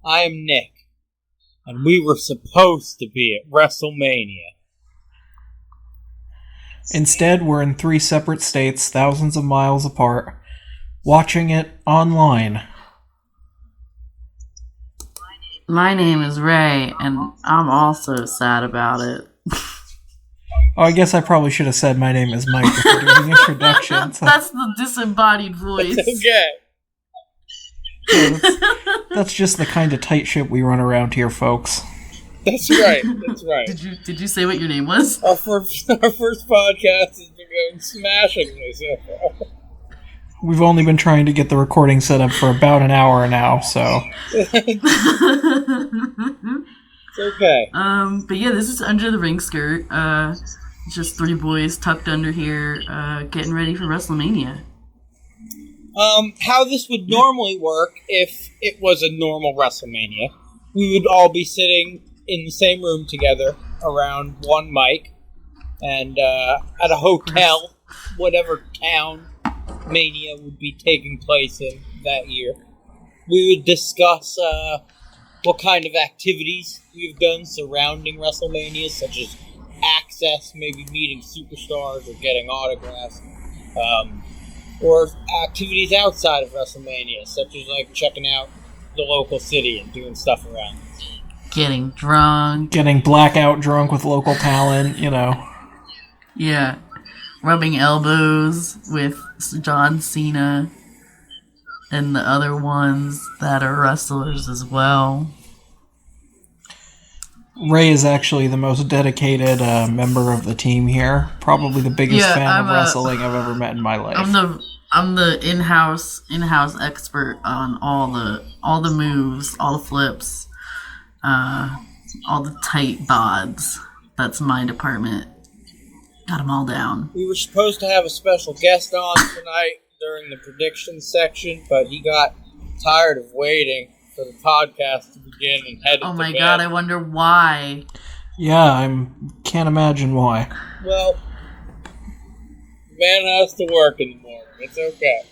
I am Nick, and we were supposed to be at WrestleMania. Instead, we're in 3 separate states, thousands of miles apart, watching it online. My name is Ray, and I'm also sad about it. Oh, I guess I probably should have said my name is Mike if we're doing introductions. That's the disembodied voice. Okay. Yeah, that's just the kind of tight ship we run around here, folks. That's right. That's right. Did you say what your name was? Our first podcast has been going smashingly so far. We've only been trying to get the recording set up for about an hour now, so... It's okay. But yeah, this is Under the Ring Skirt. Just 3 boys tucked under here, getting ready for WrestleMania. How this would normally work if it was a normal WrestleMania, we would all be sitting in the same room together around one mic, and at a hotel, whatever town Mania would be taking place in that year. We would discuss what kind of activities we've done surrounding WrestleMania, such as access, maybe meeting superstars or getting autographs, or activities outside of WrestleMania, such as like checking out the local city and doing stuff around. Getting drunk. Getting blackout drunk with local talent, you know. Yeah. Rubbing elbows with John Cena and the other ones that are wrestlers as well. Ray is actually the most dedicated member of the team here. Probably the biggest fan of wrestling I've ever met in my life. I'm the in-house expert on all the moves, all the flips, all the tight bods. That's my department. Got them all down. We were supposed to have a special guest on tonight during the predictions section, but he got tired of waiting for the podcast to begin and headed to bed. Oh my god, I wonder why. Yeah, I can't imagine why. Well, the man has to work in the morning. It's okay.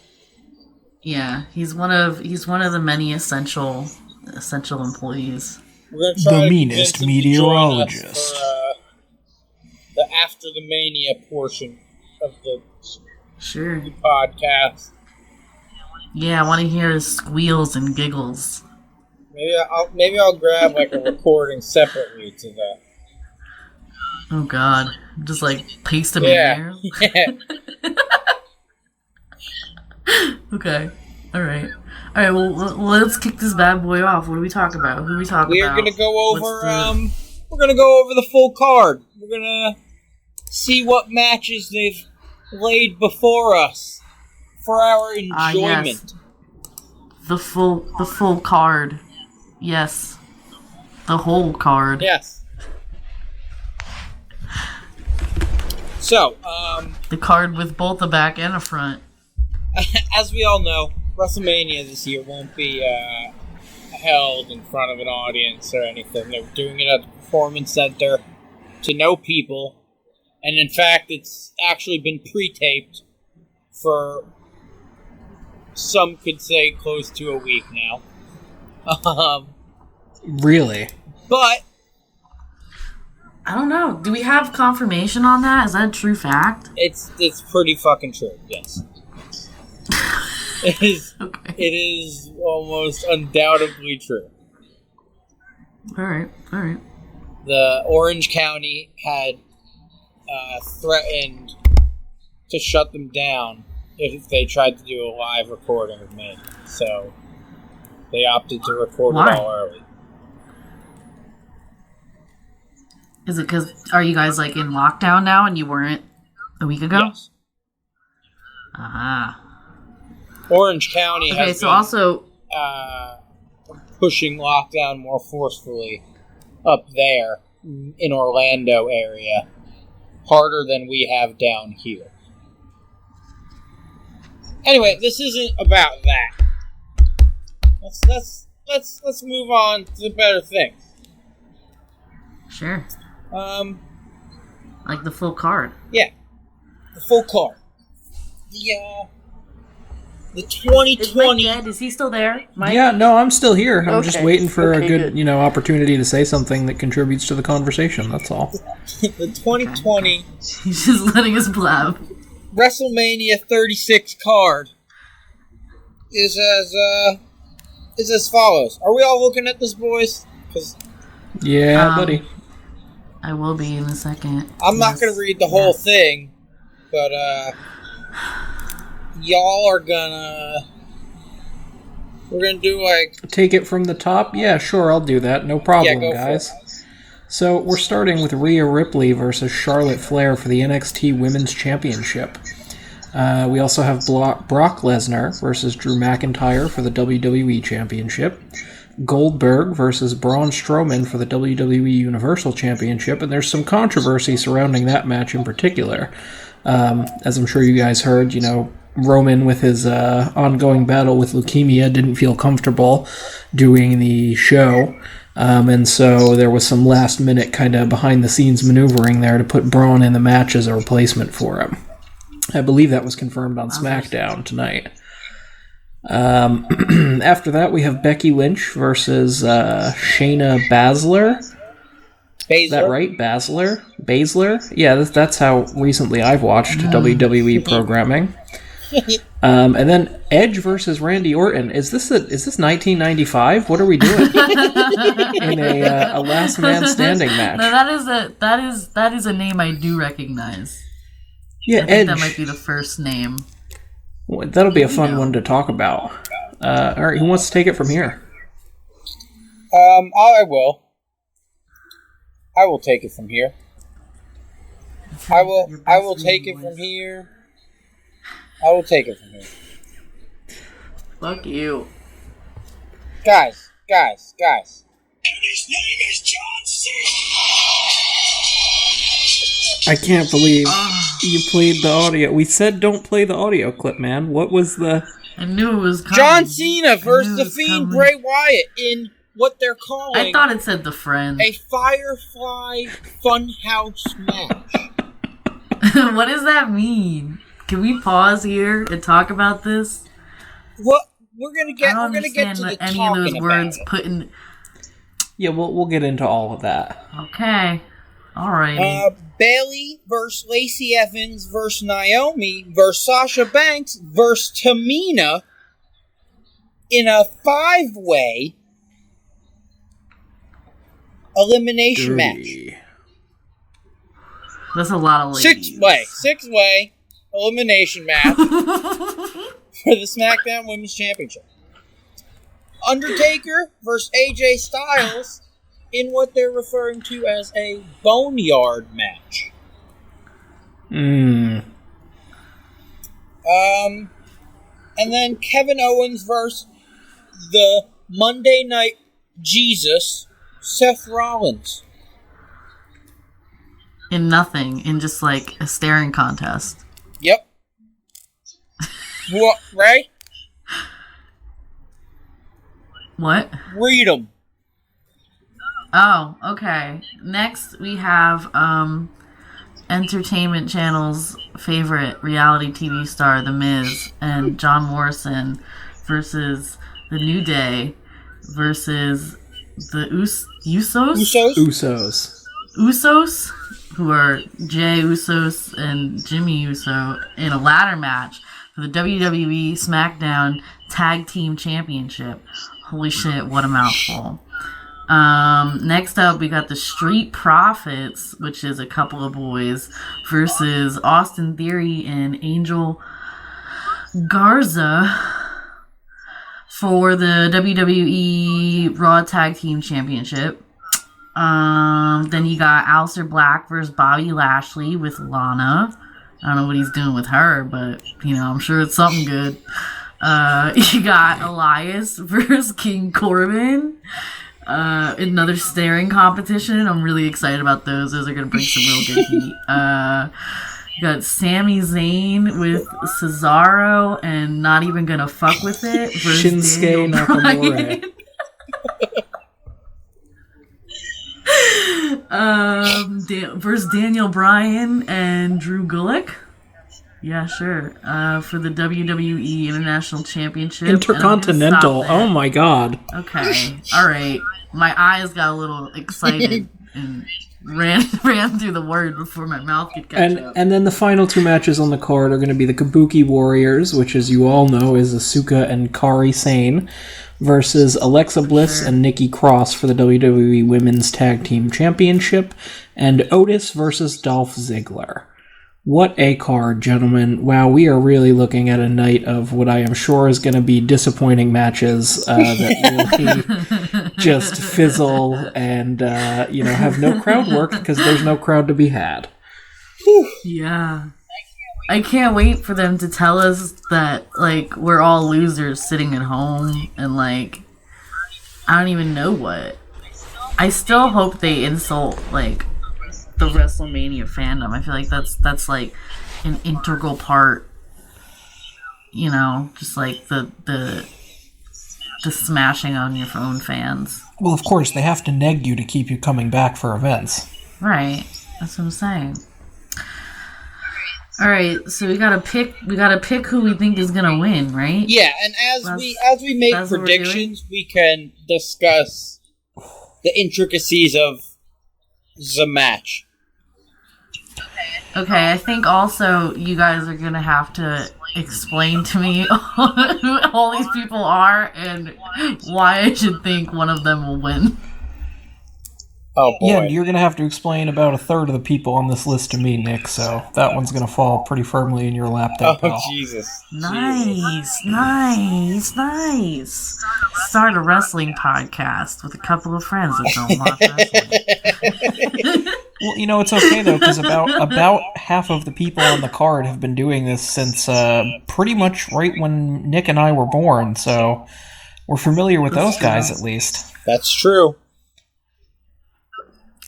Yeah, he's one of the many essential employees. We're gonna try the to meanest convince him to meteorologist. join us for, the After the Mania portion of the podcast. Yeah, I want to hear his squeals and giggles. Maybe I'll grab like a recording separately to that. Oh god, just like paste him in there. Yeah. Okay. All right. Well, let's kick this bad boy off. What do we talk about? Who do we talk about? We're gonna go over. We're gonna go over the full card. We're gonna see what matches they've laid before us for our enjoyment. Yes. The full card. Yes. The whole card. Yes. So, the card with both a back and a front. As we all know, WrestleMania this year won't be held in front of an audience or anything. They're doing it at the Performance Center to no people. And in fact, it's actually been pre-taped for, some could say, close to a week now. Really? But I don't know. Do we have confirmation on that? Is that a true fact? it's pretty fucking true, yes. It is. Okay. It is almost undoubtedly true. All right. The Orange County had threatened to shut them down if they tried to do a live recording of me. So they opted to record it all early. Is it because, are you guys like in lockdown now and you weren't a week ago? Yes. Ah. Orange County has been also pushing lockdown more forcefully up there in Orlando area, harder than we have down here. Anyway, this isn't about that. Let's move on to the better things. Sure. Like the full card. Yeah, the full card. The Is Mike 2020. dead? Is he still there, Mike? Yeah, no, I'm still here. I'm just Okay. waiting for Okay, a good, opportunity to say something that contributes to the conversation. That's all. The 2020 He's just letting us blab. WrestleMania 36 card is as follows. Are we all looking at this, boys? Because Yeah, buddy. I will be in a second. I'm not going to read the whole thing, but y'all are gonna. We're gonna do like. Take it from the top? Yeah, sure, I'll do that. No problem, go guys. So, we're starting with Rhea Ripley versus Charlotte Flair for the NXT Women's Championship. We also have Brock Lesnar versus Drew McIntyre for the WWE Championship. Goldberg versus Braun Strowman for the WWE Universal Championship, and there's some controversy surrounding that match in particular. As I'm sure you guys heard, Roman, with his ongoing battle with leukemia, didn't feel comfortable doing the show. And so there was some last-minute kind of behind-the-scenes maneuvering there to put Braun in the match as a replacement for him. I believe that was confirmed on SmackDown tonight. After that, we have Becky Lynch versus Shayna Baszler. Is that right? Baszler? Yeah, that's how recently I've watched WWE programming. And then Edge versus Randy Orton. Is this 1995? What are we doing in a last man standing match? No, that is a name I do recognize. Yeah, I think Edge. that might be the first name. Well, that'll be a fun one to talk about. All right, who wants to take it from here? I will. I will take it from here. I will take it from here. I will take it from here. Fuck you. Guys. And his name is John Cena! I can't believe you played the audio. We said don't play the audio clip, man. What was the... I knew it was coming. John Cena versus The Fiend Bray Wyatt in what they're calling... I thought it said The Friend. A Firefly Funhouse match. What does that mean? Can we pause here and talk about this? What we're gonna get? I don't We're gonna get to understand the any talking of those words about. put in. Yeah, we'll get into all of that. Okay, alrighty. Bailey versus Lacey Evans versus Naomi versus Sasha Banks versus Tamina in a 5-way elimination match. That's a lot of ladies. 6-way elimination match for the SmackDown Women's Championship. Undertaker versus AJ Styles in what they're referring to as a boneyard match. And then Kevin Owens versus the Monday Night Jesus, Seth Rollins. In nothing, in just like a staring contest. Yep. What, right? What? Read them. Oh, okay. Next we have Entertainment Channel's favorite reality TV star, The Miz, and John Morrison versus The New Day versus the Usos, who are Jay Usos and Jimmy Uso, in a ladder match for the WWE SmackDown Tag Team Championship. Holy shit, what a mouthful. Next up, we got the Street Profits, which is a couple of boys, versus Austin Theory and Angel Garza for the WWE Raw Tag Team Championship. Then you got Aleister Black versus Bobby Lashley with Lana. I don't know what he's doing with her, but, I'm sure it's something good. You got Elias versus King Corbin. Another staring competition. I'm really excited about those. Those are going to bring some real good heat. You got Sami Zayn with Cesaro and Not Even Gonna Fuck With It versus Shinsuke Nakamura. Versus Daniel Bryan and Drew Gulak. Yeah, sure. For the WWE International Championship. Intercontinental. Oh my god. Okay. All right. My eyes got a little excited and ran through the word before my mouth could catch up. And then the final two matches on the card are going to be the Kabuki Warriors, which, as you all know, is Asuka and Kairi Sane, versus Alexa Bliss and Nikki Cross for the WWE Women's Tag Team Championship, and Otis versus Dolph Ziggler. What a card, gentlemen. Wow, we are really looking at a night of what I am sure is going to be disappointing matches that really just fizzle and, have no crowd work because there's no crowd to be had. Yeah. I can't wait for them to tell us that, we're all losers sitting at home and, I don't even know what. I still hope they insult, the WrestleMania fandom. I feel like that's an integral part, just the smashing on your own fans. Well, of course, they have to neg you to keep you coming back for events. Right. That's what I'm saying. All right, so we gotta pick who we think is gonna win, right? Yeah, and as we make predictions, we can discuss the intricacies of the match. Okay, I think also you guys are gonna have to explain to me who all these people are and why I should think one of them will win. Oh boy. Yeah, you're going to have to explain about a third of the people on this list to me, Nick, so that one's going to fall pretty firmly in your lap there, pal. Oh, Jesus. Nice. Start a wrestling podcast with a couple of friends that don't watch wrestling. Well, it's okay, though, because about half of the people on the card have been doing this since pretty much right when Nick and I were born, so we're familiar with those guys, at least. That's true.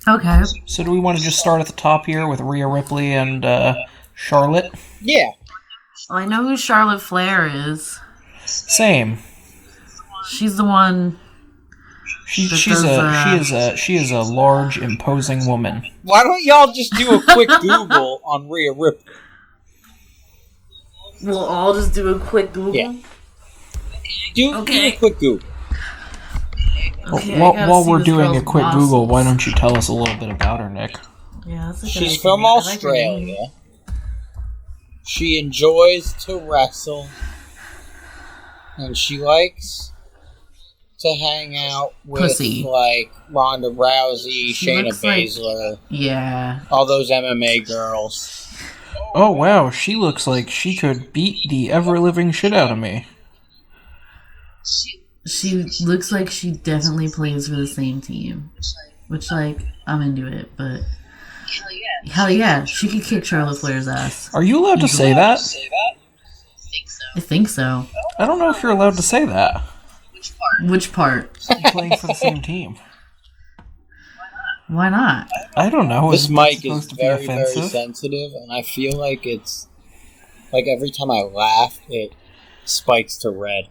Okay. So do we want to just start at the top here with Rhea Ripley and Charlotte? Yeah. Well, I know who Charlotte Flair is. Same. She's the one. She is a large, imposing woman. Why don't y'all just do a quick Google on Rhea Ripley? We'll all just do a quick Google. Yeah. Do a quick Google. Okay, while we're doing a quick Google, why don't you tell us a little bit about her, Nick? Yeah, that's a good She's idea. from Australia. She enjoys to wrestle. And she likes to hang out with, Ronda Rousey, Shayna Baszler. Yeah. All those MMA girls. Oh, wow, she looks like she could beat the ever-living shit out of me. She looks like she definitely plays for the same team. Which, I'm into it, but... Hell yeah, she could kick Charlotte Flair's ass. Are you allowed to say that? I think so. I don't know if you're allowed to say that. Which part? Playing for the same team. Why not? I don't know. This mic is very, very sensitive, and I feel like it's... every time I laugh, it spikes to red.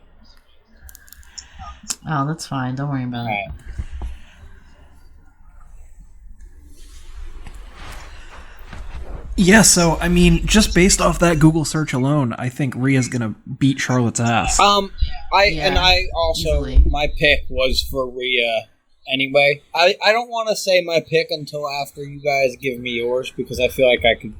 Oh, that's fine. Don't worry about it. Yeah, so, just based off that Google search alone, I think Rhea's gonna beat Charlotte's ass. I also, easily. My pick was for Rhea anyway. I don't want to say my pick until after you guys give me yours, because I feel like I could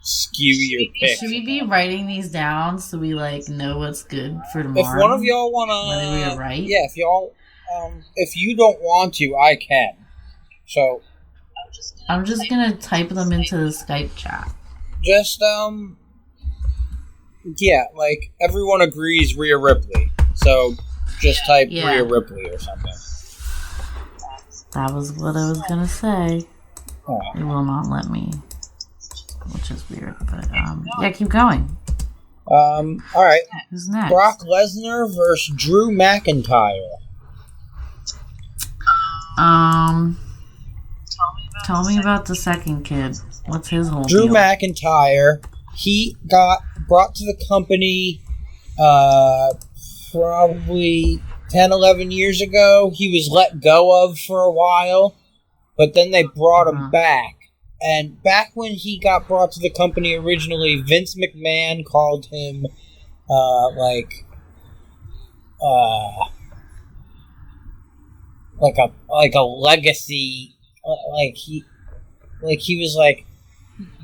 skew your pick. Should we be writing these down so we know what's good for tomorrow? If one of y'all wanna, whether we are right? Yeah. If y'all, if you don't want to, I can. So, I'm just gonna type them into the Skype chat. Just yeah, everyone agrees Rhea Ripley. So, just type Rhea Ripley or something. That was what I was gonna say. Oh. It will not let me. Which is weird, but yeah, keep going. Alright. Who's next? Brock Lesnar versus Drew McIntyre. Tell me about the second kid. What's his whole Drew deal? McIntyre, he got brought to the company probably 10, 11 years ago. He was let go of for a while, but then they brought him back. And back when he got brought to the company originally, Vince McMahon called him, like a legacy, he was like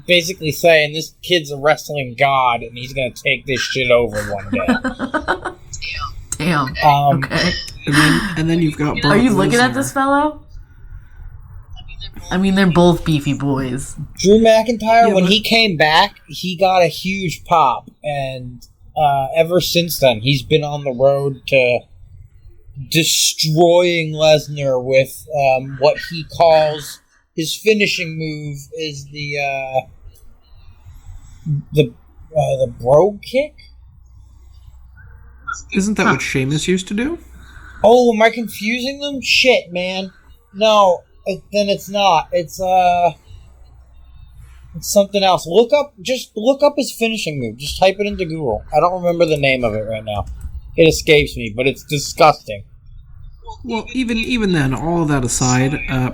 basically saying this kid's a wrestling god and he's gonna take this shit over one day. Damn. Okay. And then you've got Brock Are you looking Lesnar. at this fellow? I mean, they're both beefy boys. Drew McIntyre, Yeah, when but- he came back, he got a huge pop, and ever since then, he's been on the road to destroying Lesnar with what he calls his finishing move is the brogue kick. Isn't that what Sheamus used to do? Oh, am I confusing them? Shit, man. No, then it's not. It's something else. Look up his finishing move. Just type it into Google. I don't remember the name of it right now. It escapes me, but it's disgusting. Well, even then, all of that aside,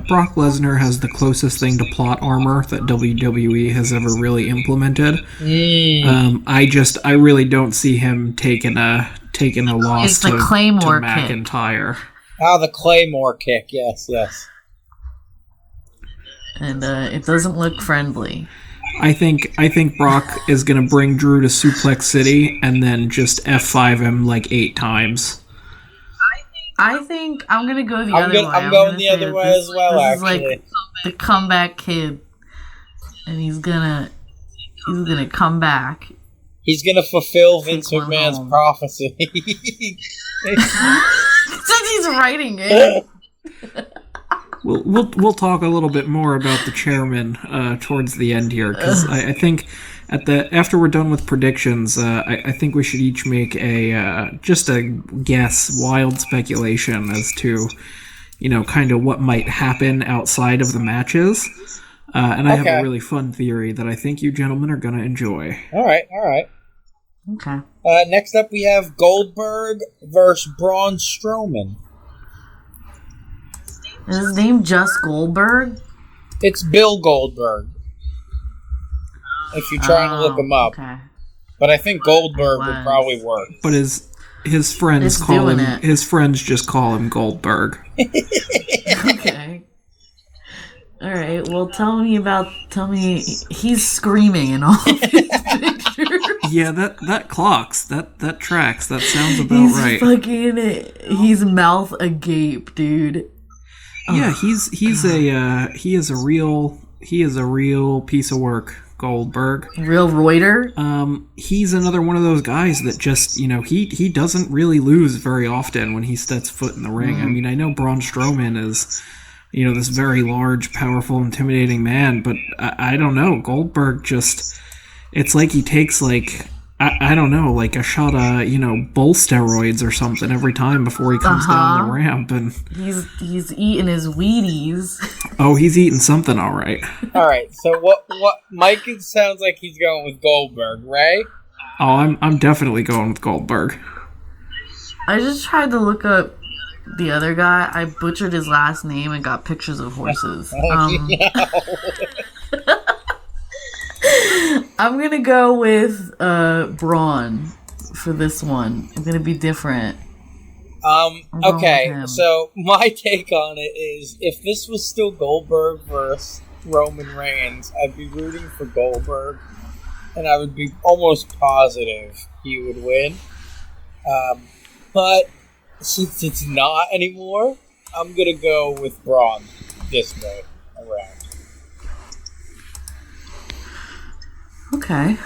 Brock Lesnar has the closest thing to plot armor that WWE has ever really implemented. I really don't see him taking a loss It's the to Claymore kick. McIntyre. Ah, the Claymore kick. Yes. And it doesn't look friendly. I think Brock is gonna bring Drew to Suplex City and then just F5 him like 8 times. I think I'm gonna go the other way. I'm going the other way as well, this actually. is like the comeback kid, and he's gonna come back. He's gonna fulfill Vince Take one McMahon's home. prophecy. Since he's writing it. We'll talk a little bit more about the chairman towards the end here, because I think after we're done with predictions, I think we should each make just a guess, wild speculation as to, kind of what might happen outside of the matches. And I have a really fun theory that I think you gentlemen are going to enjoy. All right. Okay. Next up, we have Goldberg versus Braun Strowman. Is his name just Goldberg? It's Bill Goldberg. If you're trying to look him up, Okay. but I think Goldberg would probably work. But his friends It's call doing him. it. His friends just call him Goldberg. Okay. All right. Well, tell me. He's screaming in all of his pictures. Yeah, that clocks. That tracks. That sounds about He's right. he's mouth agape, dude. Yeah, he is a real piece of work, Goldberg. Real Reuter. He's another one of those guys that just, he doesn't really lose very often when he sets foot in the ring. I mean, I know Braun Strowman is, this very large, powerful, intimidating man, but I don't know. Goldberg just, it's like he takes I don't know, like a shot of, bull steroids or something every time before he comes down the ramp, and He's eating his Wheaties. oh, he's eating something all right. All right. So what? Mike sounds like he's going with Goldberg, Ray? Oh, I'm definitely going with Goldberg. I just tried to look up the other guy. I butchered his last name and got pictures of horses. I'm gonna go with Braun for this one. I'm gonna be different. Okay, him. so my take on it is, if this was still Goldberg versus Roman Reigns, I'd be rooting for Goldberg, and I would be almost positive he would win. But since it's not anymore, I'm gonna go with Braun this way around. Okay.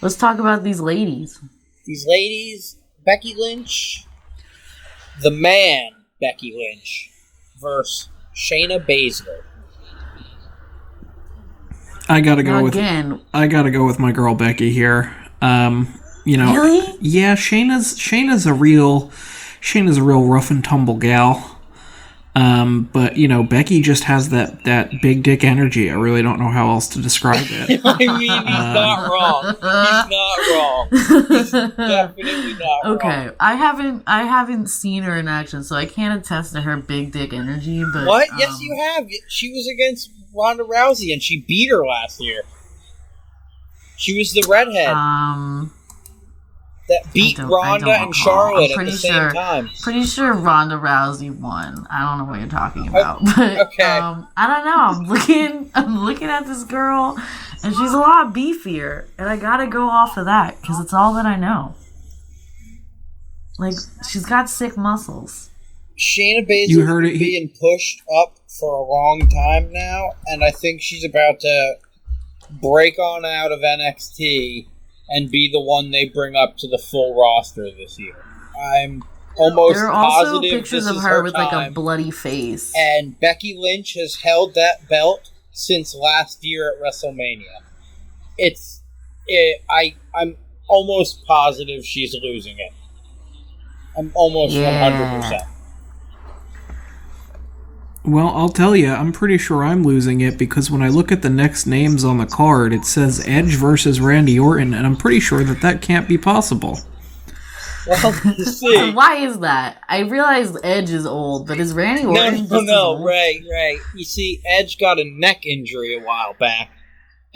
Let's talk about these ladies. These ladies, Becky Lynch, the man Becky Lynch, versus Shayna Baszler. I gotta go with my girl Becky here. Really? Yeah, Shayna's a real rough and tumble gal. But, Becky just has that big dick energy. I really don't know how else to describe it. I mean, he's not wrong. He's definitely not wrong. Okay, I haven't seen her in action, so I can't attest to her big dick energy. But what? Yes, you have. She was against Ronda Rousey, and she beat her last year. She was the redhead that beat Ronda and Charlotte at the same time. Pretty sure Ronda Rousey won. I don't know what you're talking about, but okay. I don't know. I'm looking at this girl, and she's a lot beefier, and I gotta go off of that because it's all that I know. Like, she's got sick muscles. Shayna Baszler is being pushed up for a long time now, and I think she's about to break on out of NXT and be the one they bring up to the full roster this year. I'm almost there are also positive pictures this of is her her with time. like a bloody face. And Becky Lynch has held that belt since last year at WrestleMania. I'm almost positive she's losing it. I'm almost 100%. Well, I'll tell you, I'm pretty sure I'm losing it because when I look at the next names on the card, it says Edge versus Randy Orton, and I'm pretty sure that can't be possible. Well, you see. Why is that? I realize Edge is old, but is Randy Orton No, right. You see, Edge got a neck injury a while back,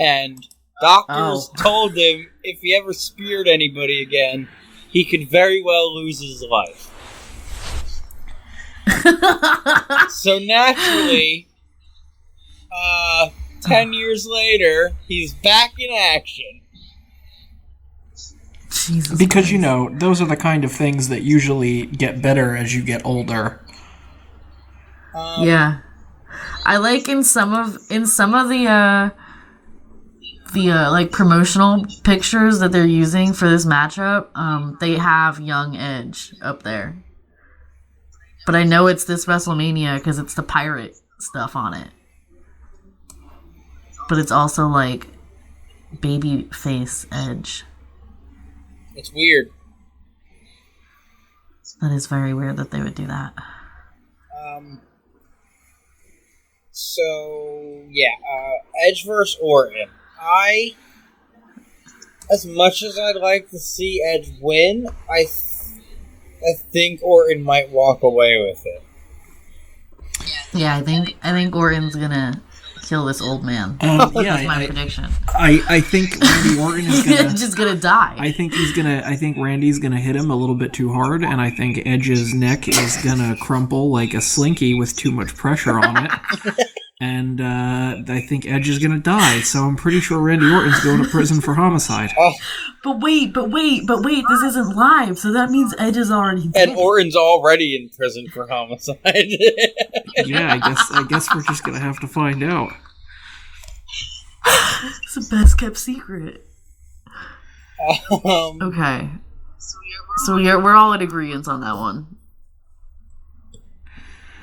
and doctors told him if he ever speared anybody again, he could very well lose his life. So naturally, 10 years later, he's back in action. Jesus because Christ. Those are the kind of things that usually get better as you get older. Yeah, I like in some of the like promotional pictures that they're using for this matchup. They have young Edge up there. But I know it's this WrestleMania because it's the pirate stuff on it. But it's also like baby face Edge. It's weird. That is very weird that they would do that. Edge versus Orton. As much as I'd like to see Edge win, I think Orton might walk away with it. Yeah, I think Orton's gonna kill this old man. That's my prediction. I think Randy Orton is just gonna die. I think Randy's gonna hit him a little bit too hard, and I think Edge's neck is gonna crumple like a slinky with too much pressure on it. And I think Edge is gonna die, so I'm pretty sure Randy Orton's going to prison for homicide. Oh. But wait, this isn't live, so that means Edge is already dead. And Orton's already in prison for homicide. Yeah, I guess we're just gonna have to find out. It's the best kept secret. Okay. So we're all in agreement on that one.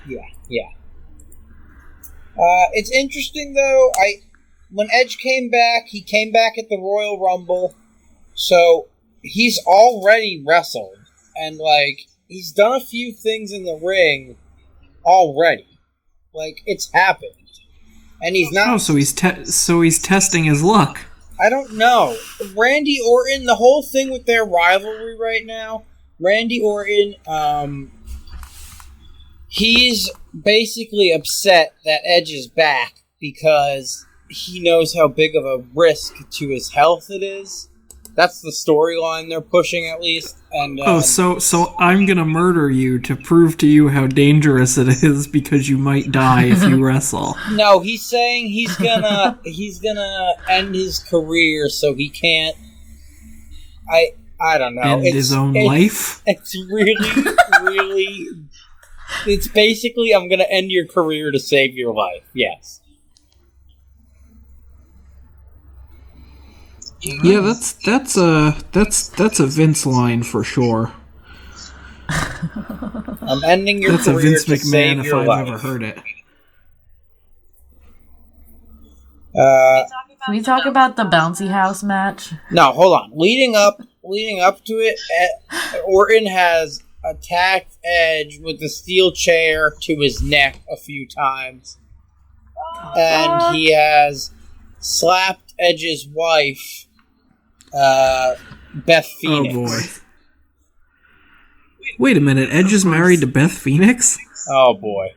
Yeah. It's interesting though. When Edge came back, he came back at the Royal Rumble, so he's already wrestled, and he's done a few things in the ring already. It's happened, and he's not. Oh, so he's testing his luck. I don't know. Randy Orton, the whole thing with their rivalry right now. Randy Orton, he's basically upset that Edge is back because he knows how big of a risk to his health it is. That's the storyline they're pushing, at least. And so I'm gonna murder you to prove to you how dangerous it is because you might die if you wrestle. No, he's saying he's gonna end his career so he can't. I don't know. End his own life. It's really. It's basically, I'm gonna end your career to save your life. Yes. Yeah, that's a Vince line for sure. I'm ending your that's career a Vince to McMahon save if your I've life. ever heard it. Can we talk about the bouncy house match? No, hold on. Leading up to it, Orton has attacked Edge with a steel chair to his neck a few times. And he has slapped Edge's wife, Beth Phoenix. Oh boy. Wait a minute, Edge is married to Beth Phoenix? Oh boy.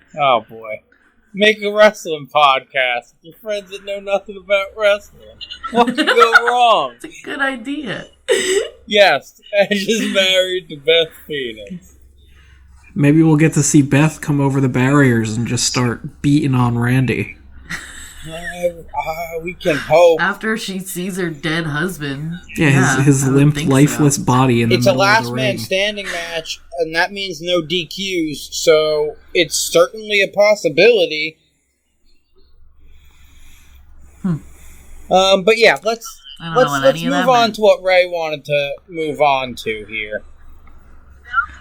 Make a wrestling podcast with your friends that know nothing about wrestling. What could go wrong? It's a good idea. Yes, Edge is married to Beth Phoenix. Maybe we'll get to see Beth come over the barriers and just start beating on Randy. We can hope. After she sees her dead husband. Yeah, his limp, lifeless body in the middle of the ring. It's a last man standing match, and that means no DQs, so it's certainly a possibility. But yeah, let's move on to what Ray wanted to move on to here.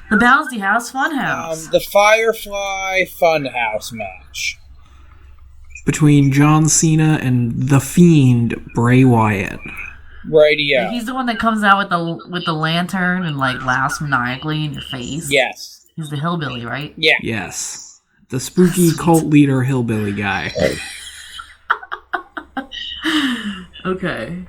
The Bouncy House Funhouse. The Firefly Funhouse match. Between John Cena and The Fiend, Bray Wyatt. Radio. He's the one that comes out with the lantern and like laughs maniacally in your face. Yes. He's the hillbilly, right? Yeah. Yes. The spooky cult leader hillbilly guy. Okay.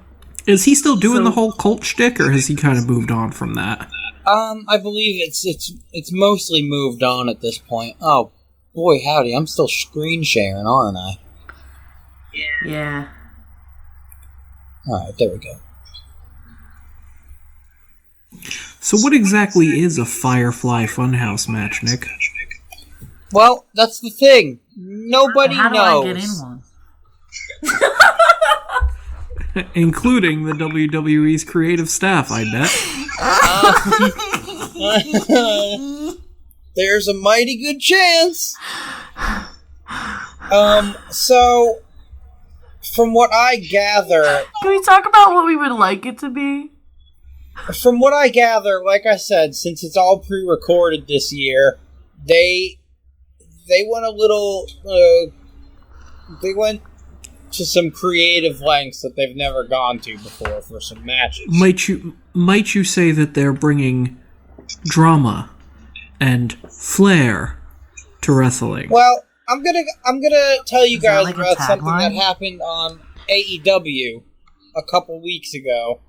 Is he still doing the whole cult shtick, or has he kind of moved on from that? I believe it's mostly moved on at this point. Oh, boy, howdy, I'm still screen sharing, aren't I? Yeah. Alright, there we go. So what exactly is a Firefly Funhouse match, Nick? Well, that's the thing. Nobody knows. How do I get in one? Including the WWE's creative staff, I bet. There's a mighty good chance. So, from what I gather... Can we talk about what we would like it to be? From what I gather, like I said, since it's all pre-recorded this year, they went a little... they went to some creative lengths that they've never gone to before for some matches. Might you say that they're bringing drama and flair to wrestling? Well, I'm gonna tell you guys about something that happened on AEW a couple weeks ago.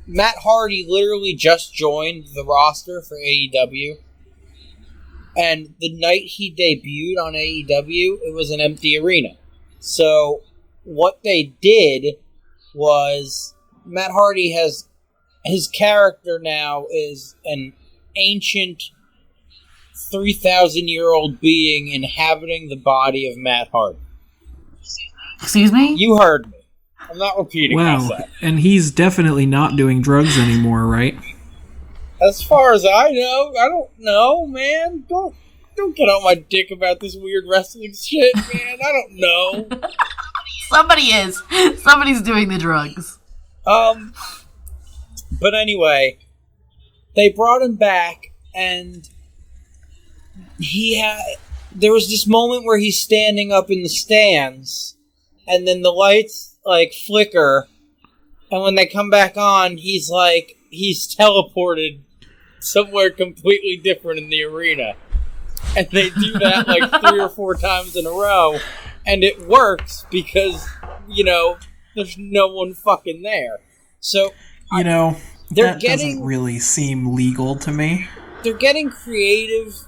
Matt Hardy literally just joined the roster for AEW. And the night he debuted on AEW, it was an empty arena. So, what they did was, Matt Hardy has, his character now is an ancient 3,000-year-old being inhabiting the body of Matt Hardy. Excuse me? You heard me. I'm not repeating myself. And he's definitely not doing drugs anymore, right? As far as I know, I don't know, man. Don't get on my dick about this weird wrestling shit, man. I don't know. Somebody is. Somebody's doing the drugs. But anyway, they brought him back, and there was this moment where he's standing up in the stands, and then the lights flicker, and when they come back on, he's teleported somewhere completely different in the arena. And they do that 3 or 4 times in a row, and it works because, there's no one fucking there. So, that doesn't really seem legal to me. They're getting creative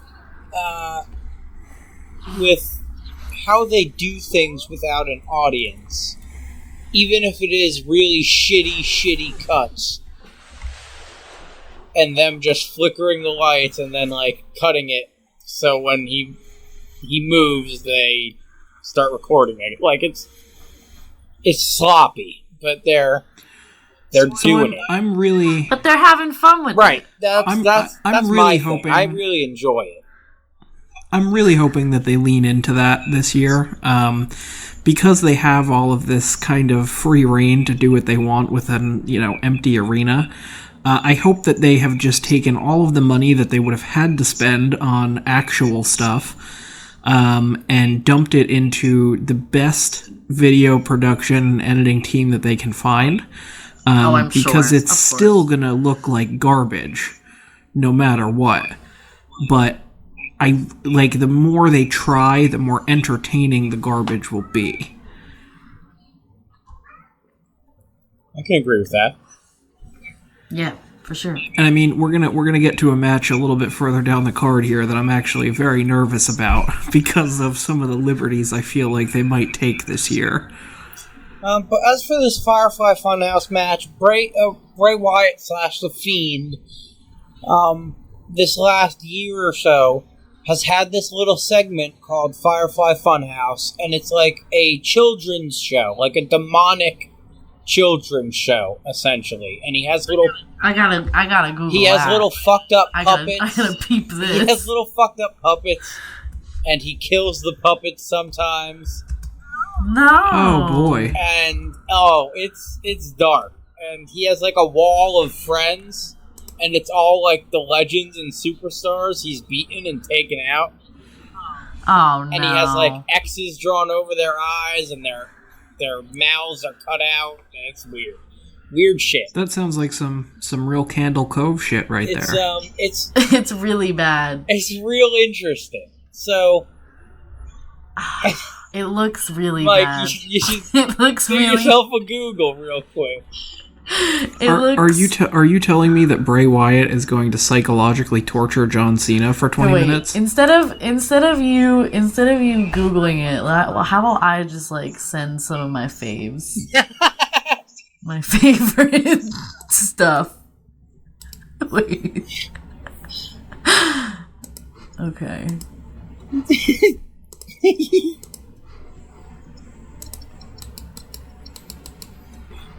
with how they do things without an audience. Even if it is really shitty cuts. And them just flickering the lights and then, cutting it. So when he moves, they start recording it. It's sloppy, but they're doing it. But they're having fun with it. Right. That's really my hoping. Thing. I really enjoy it. I'm really hoping that they lean into that this year, because they have all of this kind of free reign to do what they want with an empty arena. I hope that they have just taken all of the money that they would have had to spend on actual stuff and dumped it into the best video production and editing team that they can find. I'm because sure. it's still going to look like garbage, no matter what. But the more they try, the more entertaining the garbage will be. I can agree with that. Yeah, for sure. And I mean, we're gonna get to a match a little bit further down the card here that I'm actually very nervous about because of some of the liberties I feel like they might take this year. But as for this Firefly Funhouse match, Bray Wyatt / The Fiend, this last year or so, has had this little segment called Firefly Funhouse, and it's like a children's show, like a demonic children's show, essentially. And he has little... I gotta Google He has that. little fucked up puppets. I gotta peep this. He has little fucked up puppets, and he kills the puppets sometimes. No. Oh boy. And it's dark. And he has like a wall of friends, and it's all like the legends and superstars he's beaten and taken out. Oh no. And he has like X's drawn over their eyes, and their mouths are cut out. And it's weird shit. That sounds like some real Candle Cove shit right there. It's really bad. It's real interesting. So it looks really Mike, bad. you should It looks do really. yourself a Google real quick. Are you telling me that Bray Wyatt is going to psychologically torture John Cena for 20 minutes? Instead of you googling it, how about I just like send some of my faves, my favorite stuff. Wait. Okay.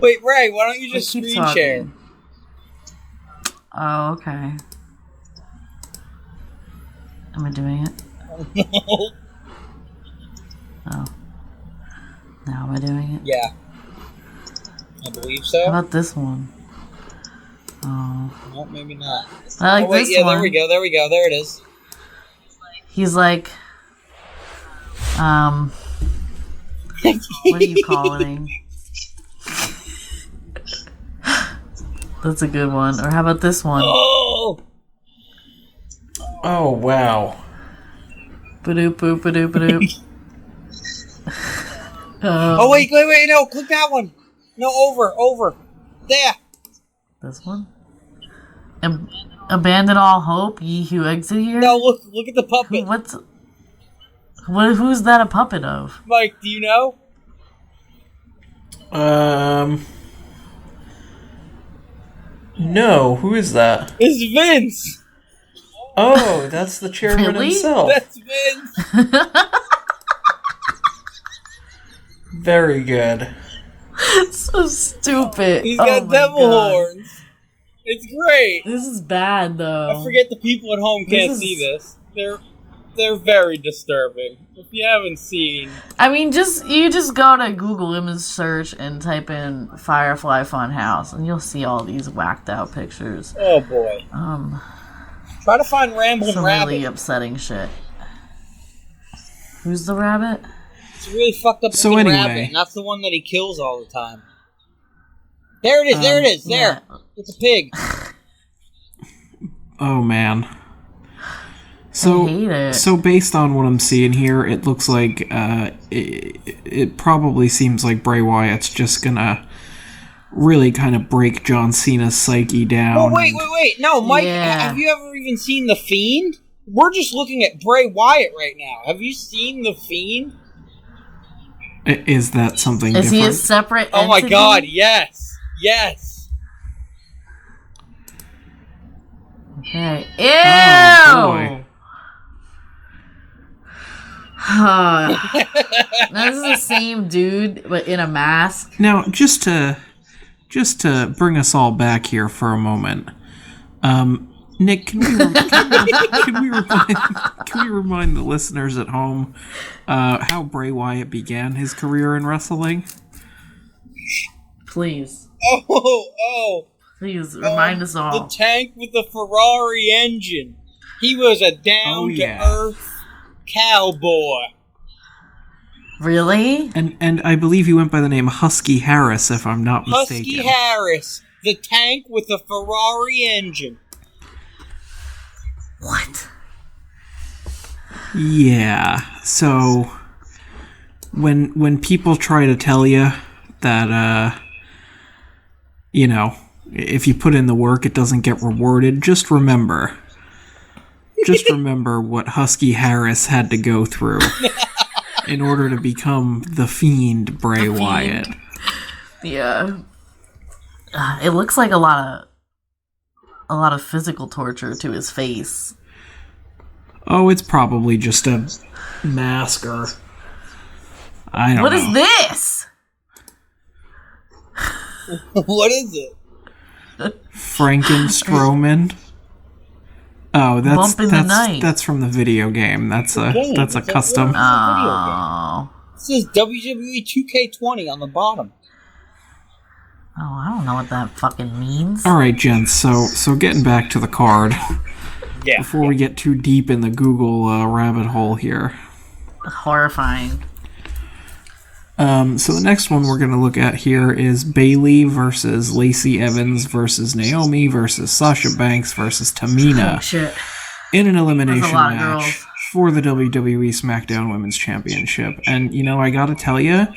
Wait, Ray, why don't you just Keep screen share? talking. Oh, okay. Am I doing it? No. Oh. Now am I doing it? Yeah. I believe so. How about this one? Oh. No, maybe not. I like wait, this yeah, one. there we go, there it is. He's like, what do you call it? That's a good one. Or how about this one? Oh! Oh, wow. Ba-doop, boop, ba-doop, ba-doop. Oh, wait, no, click that one. No, over. There. This one? Abandon all hope, ye who exit here? No, look at the puppet. Who's that a puppet of? Mike, do you know? No, who is that? It's Vince. Oh, that's the chairman Really? himself. That's Vince. Very good. So stupid. He's Oh got my devil God. horns. It's great. This is bad, though. I forget the people at home can't This is- see this. They're very disturbing. If you haven't seen... I mean, you just go to Google image search and type in Firefly Funhouse, and you'll see all these whacked out pictures. Oh, boy. Try to find Ramblin' Some Rabbit. really upsetting shit. Who's the rabbit? It's a really fucked up So looking anyway. rabbit, and that's the one that he kills all the time. There it is, there. Yeah. It's a pig. Oh, man. I hate it. So based on what I'm seeing here, it looks like it probably seems like Bray Wyatt's just gonna really kind of break John Cena's psyche down. Oh, wait. No, Mike, Yeah. have you ever even seen The Fiend? We're just looking at Bray Wyatt right now. Have you seen The Fiend? Is that something Is different? he a separate Oh, my entity? God, yes. Yes. Okay. Ew! Oh, boy. This is the same dude, but in a mask. Now, just to bring us all back here for a moment, Nick, can we remind the listeners at home how Bray Wyatt began his career in wrestling? Please. Oh. Please, remind us all. The tank with the Ferrari engine. He was a down-to-earth cowboy. Really? And I believe he went by the name Husky Harris, if I'm not mistaken. Husky Harris. The tank with the Ferrari engine. What? Yeah, so when people try to tell you that, if you put in the work, it doesn't get rewarded, just remember what Husky Harris had to go through in order to become the Fiend Bray Wyatt. Yeah. It looks like a lot of physical torture to his face. Oh, it's probably just a mask or... I don't know. What is this? What is it? Frankenstrowman? Oh, Bump in the night. that's from the video game. That's a custom. Oh. It says WWE 2K20 on the bottom. Oh, I don't know what that fucking means. All right, gents. So getting back to the card. Yeah. Before we get too deep in the Google rabbit hole here. Horrifying. So the next one we're going to look at here is Bayley versus Lacey Evans versus Naomi versus Sasha Banks versus Tamina Oh, shit. in an elimination lot of match girls. for the WWE SmackDown Women's Championship. And I got to tell you,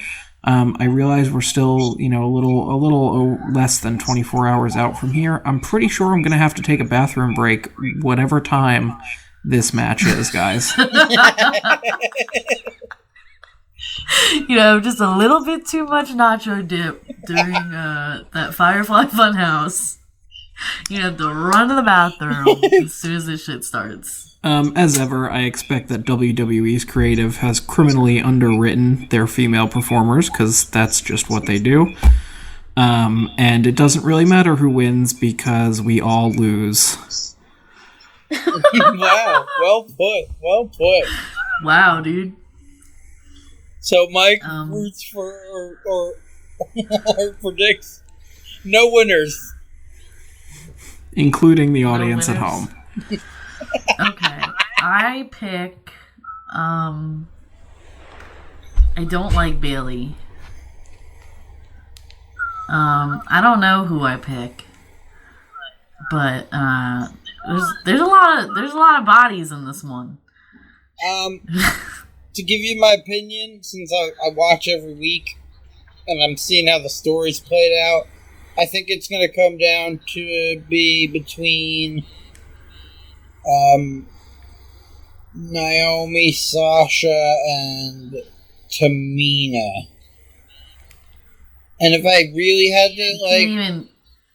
I realize we're still, a little less than 24 hours out from here. I'm pretty sure I'm going to have to take a bathroom break whatever time this match is, guys. Just a little bit too much nacho dip during that Firefly Funhouse. You have to run to the bathroom as soon as this shit starts. As ever, I expect that WWE's creative has criminally underwritten their female performers, because that's just what they do. And it doesn't really matter who wins, because we all lose. Wow, well put. Wow, dude. So Mike roots for or predicts no winners, Including the audience at home. Okay, I pick. I don't like Bailey. I don't know who I pick, but there's a lot of bodies in this one. To give you my opinion, since I watch every week and I'm seeing how the story's played out, I think it's going to come down to be between Naomi, Sasha, and Tamina. And if I really had to,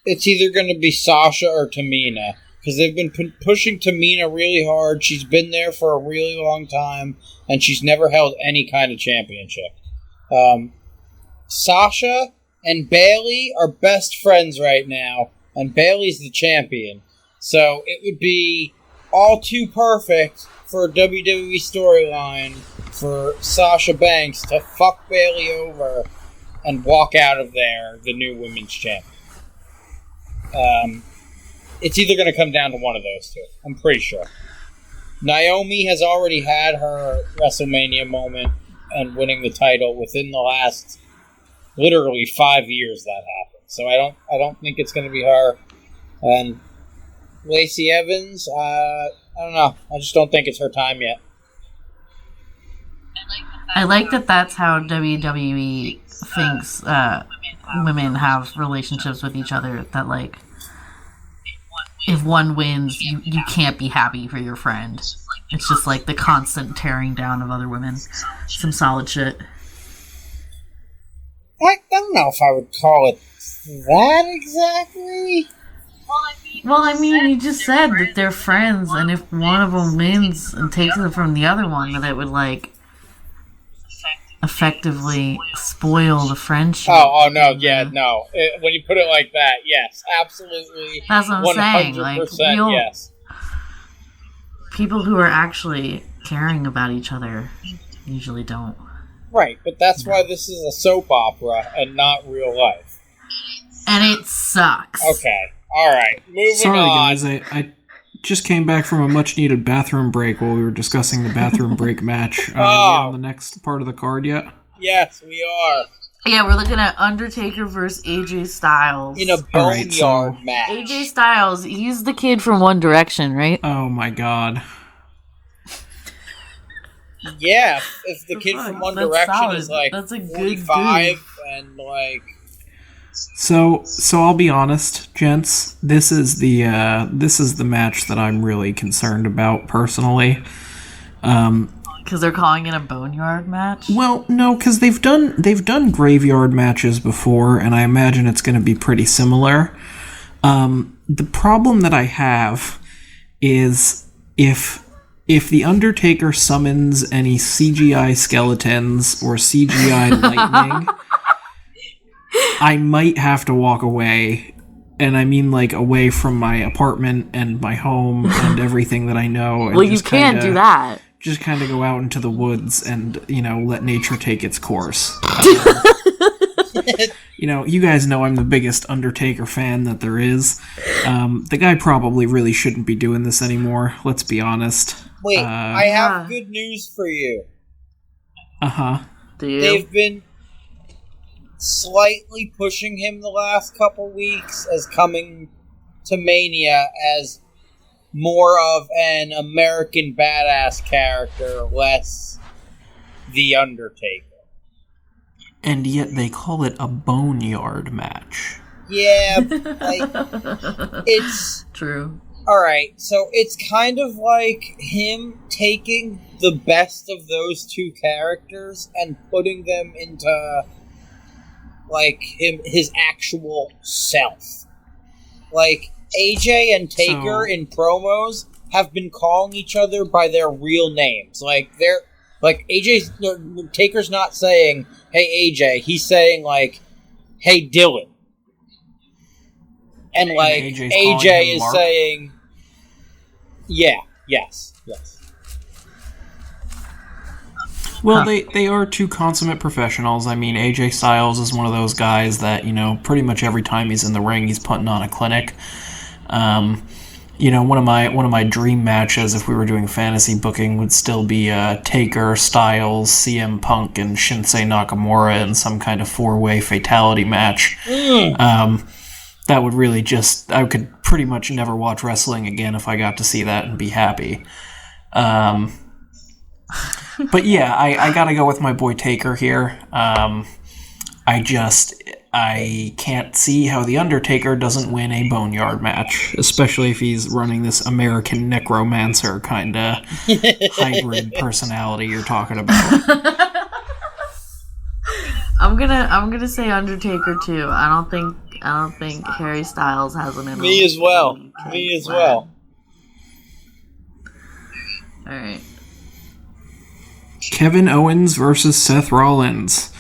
it's either going to be Sasha or Tamina. Because they've been pushing Tamina really hard. She's been there for a really long time, and she's never held any kind of championship. Sasha and Bayley are best friends right now, and Bayley's the champion. So it would be all too perfect for a WWE storyline for Sasha Banks to fuck Bayley over and walk out of there the new women's champion. It's either going to come down to one of those two. I'm pretty sure. Naomi has already had her WrestleMania moment and winning the title within the last literally 5 years that happened. So I don't think it's going to be her. And Lacey Evans, I don't know. I just don't think it's her time yet. I like that that's how WWE thinks women have relationships with each other. That, like, if one wins, you can't be happy for your friend. It's just like the constant tearing down of other women. Some solid shit. I don't know if I would call it that exactly. Well, I mean, you just said that they're friends, and if one of them wins and takes it from the other one, that it would, like, effectively spoil the friendship. Oh no, yeah, no. When you put it like that, yes, absolutely. That's what I'm saying. Like, yes. People who are actually caring about each other usually don't. Right, but that's why this is a soap opera and not real life. And it sucks. Okay, alright, moving on. Sorry, guys, I just came back from a much-needed bathroom break while we were discussing the bathroom break match. Are we on the next part of the card yet? Yes, we are. Yeah, we're looking at Undertaker versus AJ Styles. In a boneyard match. AJ Styles, he's the kid from One Direction, right? Oh my god. Yeah, if the kid from One Direction solid. is like That's a good 45 and like... So I'll be honest, gents. This is the match that I'm really concerned about personally. Because they're calling it a boneyard match. Well, no, because they've done graveyard matches before, and I imagine it's going to be pretty similar. The problem that I have is if the Undertaker summons any CGI skeletons or CGI lightning, I might have to walk away. And I mean, like, away from my apartment and my home and everything that I know. And well, you can't do that. Just kind of go out into the woods and, let nature take its course. You guys know I'm the biggest Undertaker fan that there is. The guy probably really shouldn't be doing this anymore, let's be honest. Wait, I have good news for you. Uh-huh. Do you? They've been slightly pushing him the last couple weeks as coming to Mania as more of an American badass character, less The Undertaker. And yet they call it a boneyard match. Yeah, it's... True. Alright, so it's kind of like him taking the best of those two characters and putting them into, like, his actual self. Like, AJ and Taker in promos have been calling each other by their real names. Like, Taker's not saying, hey AJ, he's saying, like, hey Dylan. And like, AJ is saying, yes. Well, they are two consummate professionals. I mean, AJ Styles is one of those guys that, pretty much every time he's in the ring, he's putting on a clinic. One of my dream matches, if we were doing fantasy booking, would still be Taker, Styles, CM Punk, and Shinsuke Nakamura in some kind of 4-way fatality match. That would really I could pretty much never watch wrestling again if I got to see that and be happy. But yeah, I gotta go with my boy Taker here. I can't see how The Undertaker doesn't win a boneyard match, especially if he's running this American necromancer kind of hybrid personality you're talking about. I'm gonna say Undertaker too. I don't think Harry Styles has an. Me as well. All right. Kevin Owens versus Seth Rollins.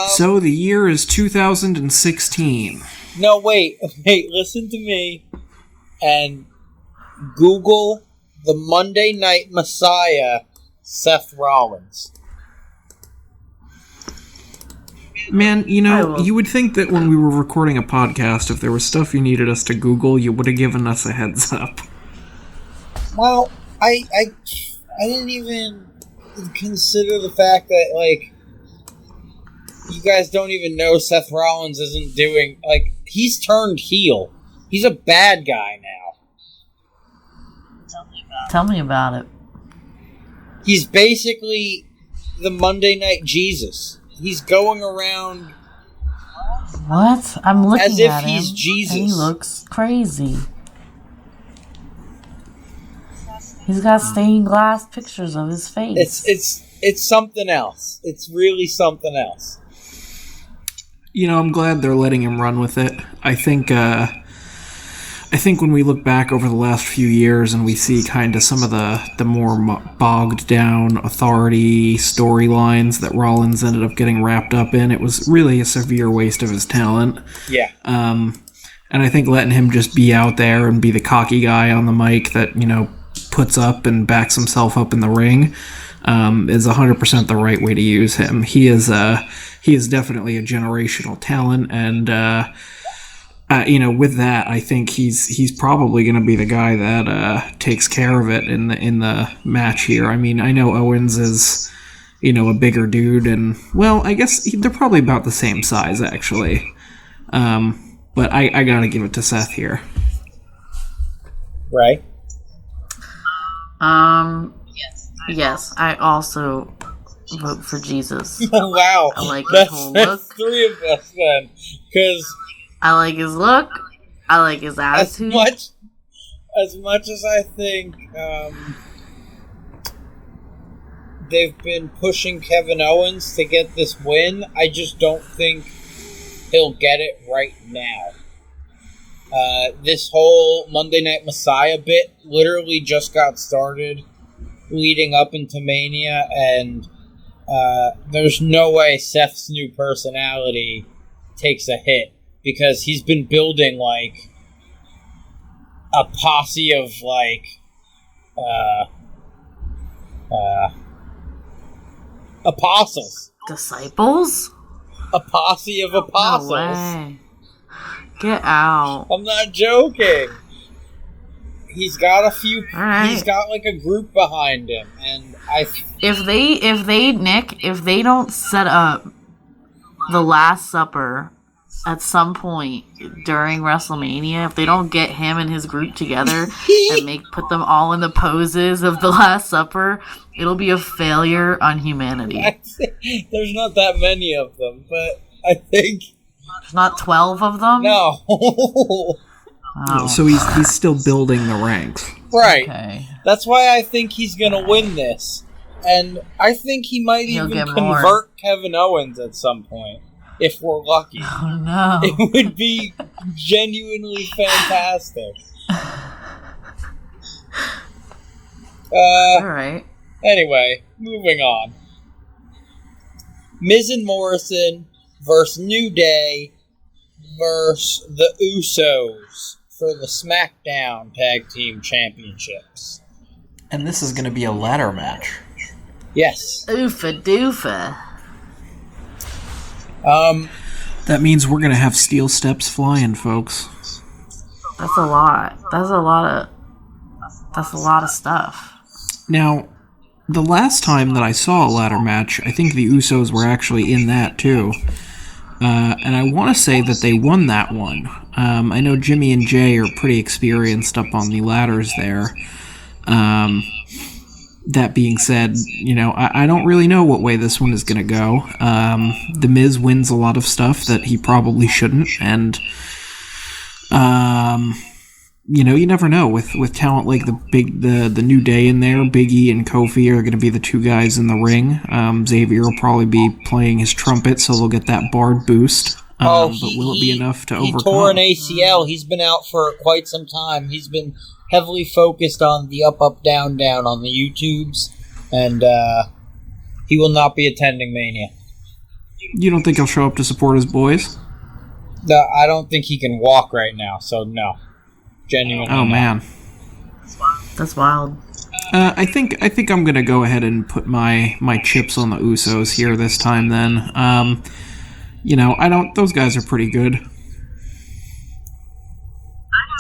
So the year is 2016. No, wait, listen to me and Google the Monday Night Messiah, Seth Rollins. Man, you would think that when we were recording a podcast, if there was stuff you needed us to Google, you would have given us a heads up. Well, I didn't even consider the fact that, like, you guys don't even know Seth Rollins isn't doing... Like, he's turned heel. He's a bad guy now. Tell me about it. He's basically the Monday Night Jesus. He's going around... What? I'm looking at him. As if he's Jesus. And he looks crazy. He's got stained glass pictures of his face. It's something else. It's really something else. I'm glad they're letting him run with it. I think when we look back over the last few years and we see kind of some of the more bogged down authority storylines that Rollins ended up getting wrapped up in, it was really a severe waste of his talent. Yeah. And I think letting him just be out there and be the cocky guy on the mic that, puts up and backs himself up in the ring is 100% the right way to use him. He is definitely a generational talent, and with that, I think he's probably going to be the guy that takes care of it in the match here. I mean, I know Owens is a bigger dude, and, well, I guess they're probably about the same size, actually. But I gotta give it to Seth here. Right? Yes, I also vote for Jesus. Wow. I like his whole look. That's three of us then. Because I like his look. I like his attitude. as much as I think they've been pushing Kevin Owens to get this win, I just don't think he'll get it right now. This whole Monday Night Messiah bit literally just got started leading up into Mania, and there's no way Seth's new personality takes a hit, because he's been building, like, a posse of, like, apostles. Disciples? A posse of apostles. No way. Get out. I'm not joking. He's got a few. Right. He's got like a group behind him, and if they don't set up the Last Supper at some point during WrestleMania, if they don't get him and his group together and put them all in the poses of the Last Supper, it'll be a failure on humanity. There's not that many of them, but I think there's not 12 of them. No. Oh. So he's still building the ranks. Right. Okay. That's why I think he's gonna win this, and I think he might even convert more. Kevin Owens at some point. If we're lucky. Oh, no. It would be genuinely fantastic. Alright. Anyway, moving on. Miz and Morrison versus New Day versus the Usos for the SmackDown Tag Team Championships. And this is going to be a ladder match. Yes. Oofa doofa. That means we're going to have steel steps flying, folks. That's a lot. That's a lot of stuff. Now, the last time that I saw a ladder match, I think the Usos were actually in that too. And I want to say that they won that one. I know Jimmy and Jay are pretty experienced up on the ladders there. That being said, I don't really know what way this one is going to go. The Miz wins a lot of stuff that he probably shouldn't, and you never know with talent like the New Day in there. Big E and Kofi are going to be the two guys in the ring. Xavier will probably be playing his trumpet, so they'll get that Bard boost. But will it be enough to overcome? He tore an ACL. He's been out for quite some time. He's been heavily focused on the up, up, down, down on the YouTubes, and he will not be attending Mania. You don't think he'll show up to support his boys? No, I don't think he can walk right now, so no. Genuinely. Oh, man. That's wild. I think I'm gonna go ahead and put my chips on the Usos here this time then. Those guys are pretty good.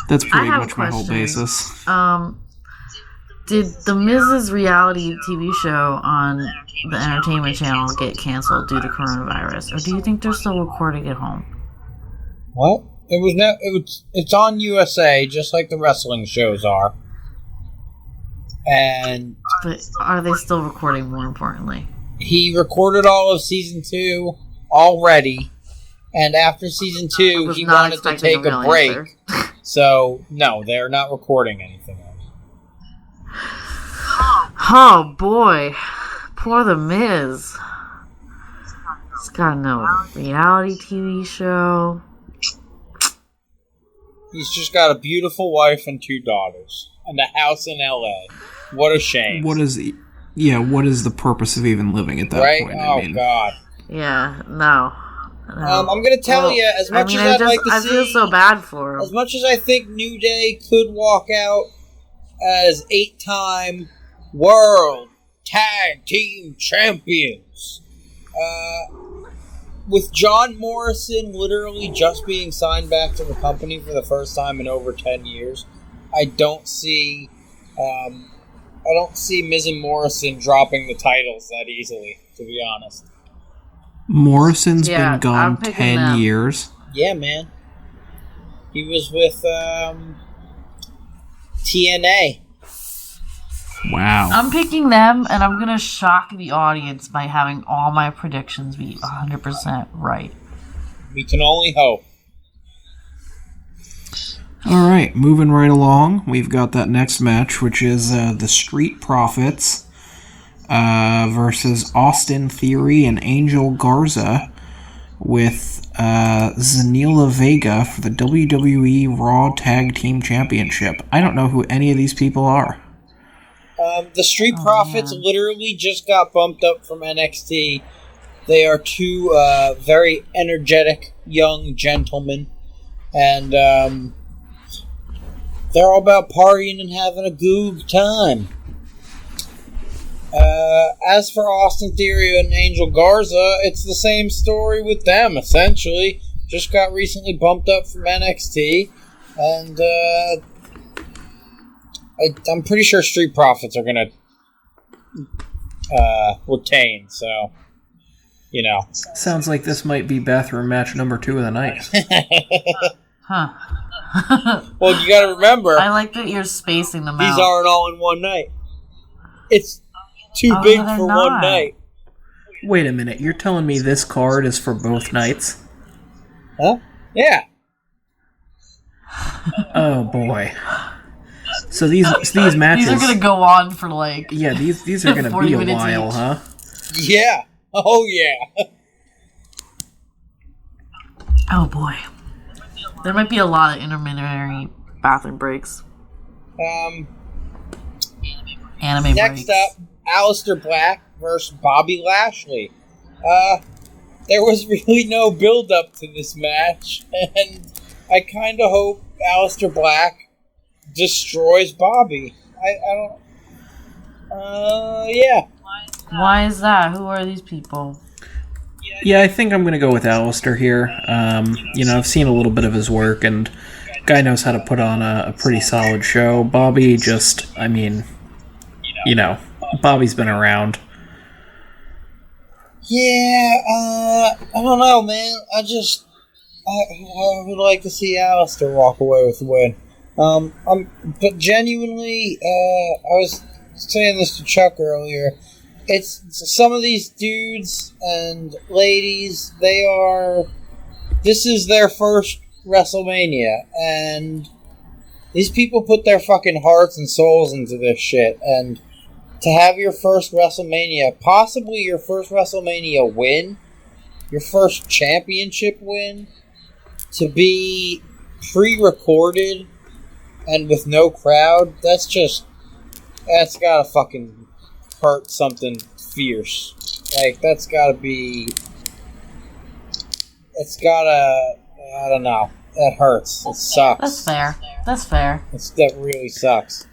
That's pretty much my whole basis. Did the Miz's reality TV show on the Entertainment Channel get canceled due to coronavirus, or do you think they're still recording at home? What? It's on USA, just like the wrestling shows are. But are they still recording, more importantly? He recorded all of Season 2 already, and after Season 2, he wanted to take a break. So, no, they're not recording anything else. Oh, boy. Poor The Miz. He's got no reality TV show. He's just got a beautiful wife and 2 daughters, and a house in LA. What a shame. What is the purpose of even living at that point? Oh, God. Yeah, no. I'm going to tell you, as much as I'd like to see... I feel so bad for him. As much as I think New Day could walk out as 8-time World Tag Team Champions, with John Morrison literally just being signed back to the company for the first time in over 10 years, I don't see I don't see Miz and Morrison dropping the titles that easily, to be honest. Morrison's Yeah, been gone I'm picking 10 them. years. Yeah, man. He was with TNA. Wow. I'm picking them, and I'm gonna shock the audience by having all my predictions be 100% right. We can only hope. All right, moving right along, we've got that next match, which is the Street Profits versus Austin Theory and Angel Garza with Zanila Vega for the WWE Raw Tag Team Championship. I don't know who any of these people are. The Street Profits man. literally just got bumped up from NXT. They are two very energetic young gentlemen, and they're all about partying and having a good time. As for Austin Theory and Angel Garza, it's the same story with them, essentially. Just got recently bumped up from NXT, and I'm pretty sure Street Profits are going to retain, so, you know. Sounds like this might be bathroom match number 2 of the night. Huh. Well, you got to remember, I like that you're spacing them these out. aren't all in one night. It's too Oh, big no, they're for not. one night. Wait a minute, you're telling me this card is for both nights? Huh? Yeah. Oh boy. So these matches... These are gonna go on for like... Yeah, these are gonna 40 be a minutes while, each. huh? Yeah. Oh, yeah. Oh boy. There might be a lot of intermittent bathroom breaks. Anime Next breaks. up, Aleister Black versus Bobby Lashley. There was really no build-up to this match, and I kind of hope Aleister Black destroys Bobby. I don't... yeah. Why is that? Who are these people? Yeah, I think I'm going to go with Aleister here. I've seen a little bit of his work, and guy knows how to put on a pretty solid show. Bobby just, Bobby's been around. Yeah, I don't know, man. I would like to see Aleister walk away with the win. But genuinely, I was saying this to Chuck earlier. It's some of these dudes and ladies, this is their first WrestleMania, and these people put their fucking hearts and souls into this shit, and to have your first WrestleMania, possibly your first WrestleMania win, your first championship win, to be pre-recorded and with no crowd, that's gotta fucking hurt something fierce. Like, that's gotta be... I don't know. That hurts. It sucks. That's fair. That's fair. That really sucks.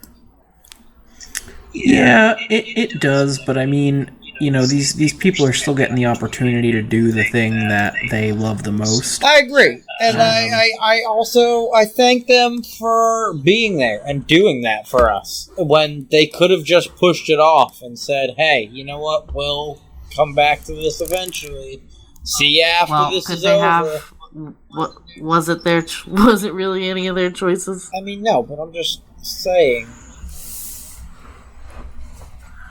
Yeah, it does, but I mean, these people are still getting the opportunity to do the thing that they love the most. I agree. And I also thank them for being there and doing that for us when they could have just pushed it off and said, hey, you know what, we'll come back to this eventually. See you after this is over. Was it really any of their choices? I mean, no, but I'm just saying.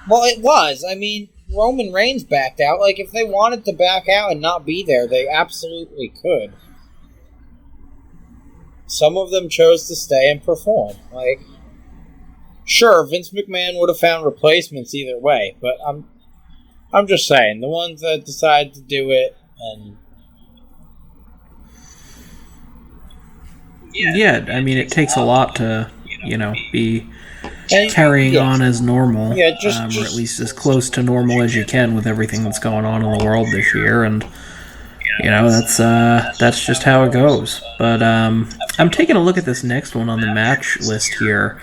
Well, it was. I mean, Roman Reigns backed out. Like, if they wanted to back out and not be there, they absolutely could. Some of them chose to stay and perform. Like, sure, Vince McMahon would have found replacements either way, but I'm just saying, the ones that decide to do it and... Yeah, I mean, it takes a lot to, be carrying on as normal, or at least as close to normal as you can with everything that's going on in the world this year, and that's just how it goes. But I'm taking a look at this next one on the match list here,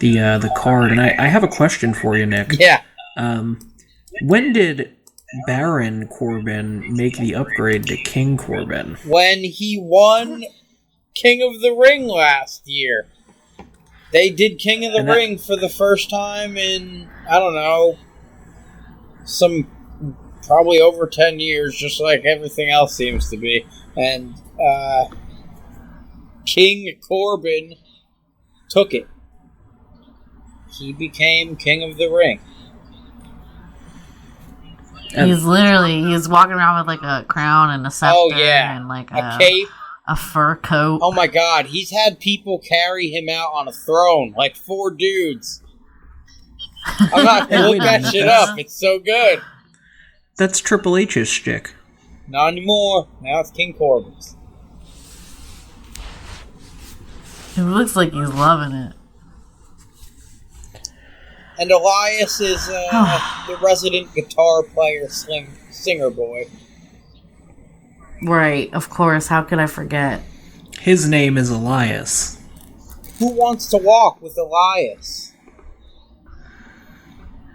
the card, and I have a question for you, Nick. Yeah. When did Baron Corbin make the upgrade to King Corbin? When he won King of the Ring last year. They did King of the Ring for the first time in, I don't know, probably over 10 years, just like everything else seems to be. And King Corbin took it. He became King of the Ring. He's walking around with like a crown and a scepter and like a cape. A fur coat. Oh my god, he's had people carry him out on a throne, like 4 dudes. I'm not gonna look that shit up, it's so good. That's Triple H's shtick. Not anymore, now it's King Corbin's. It looks like he's loving it. And Elias is the resident guitar player, singer boy. Right, of course. How could I forget? His name is Elias. Who wants to walk with Elias?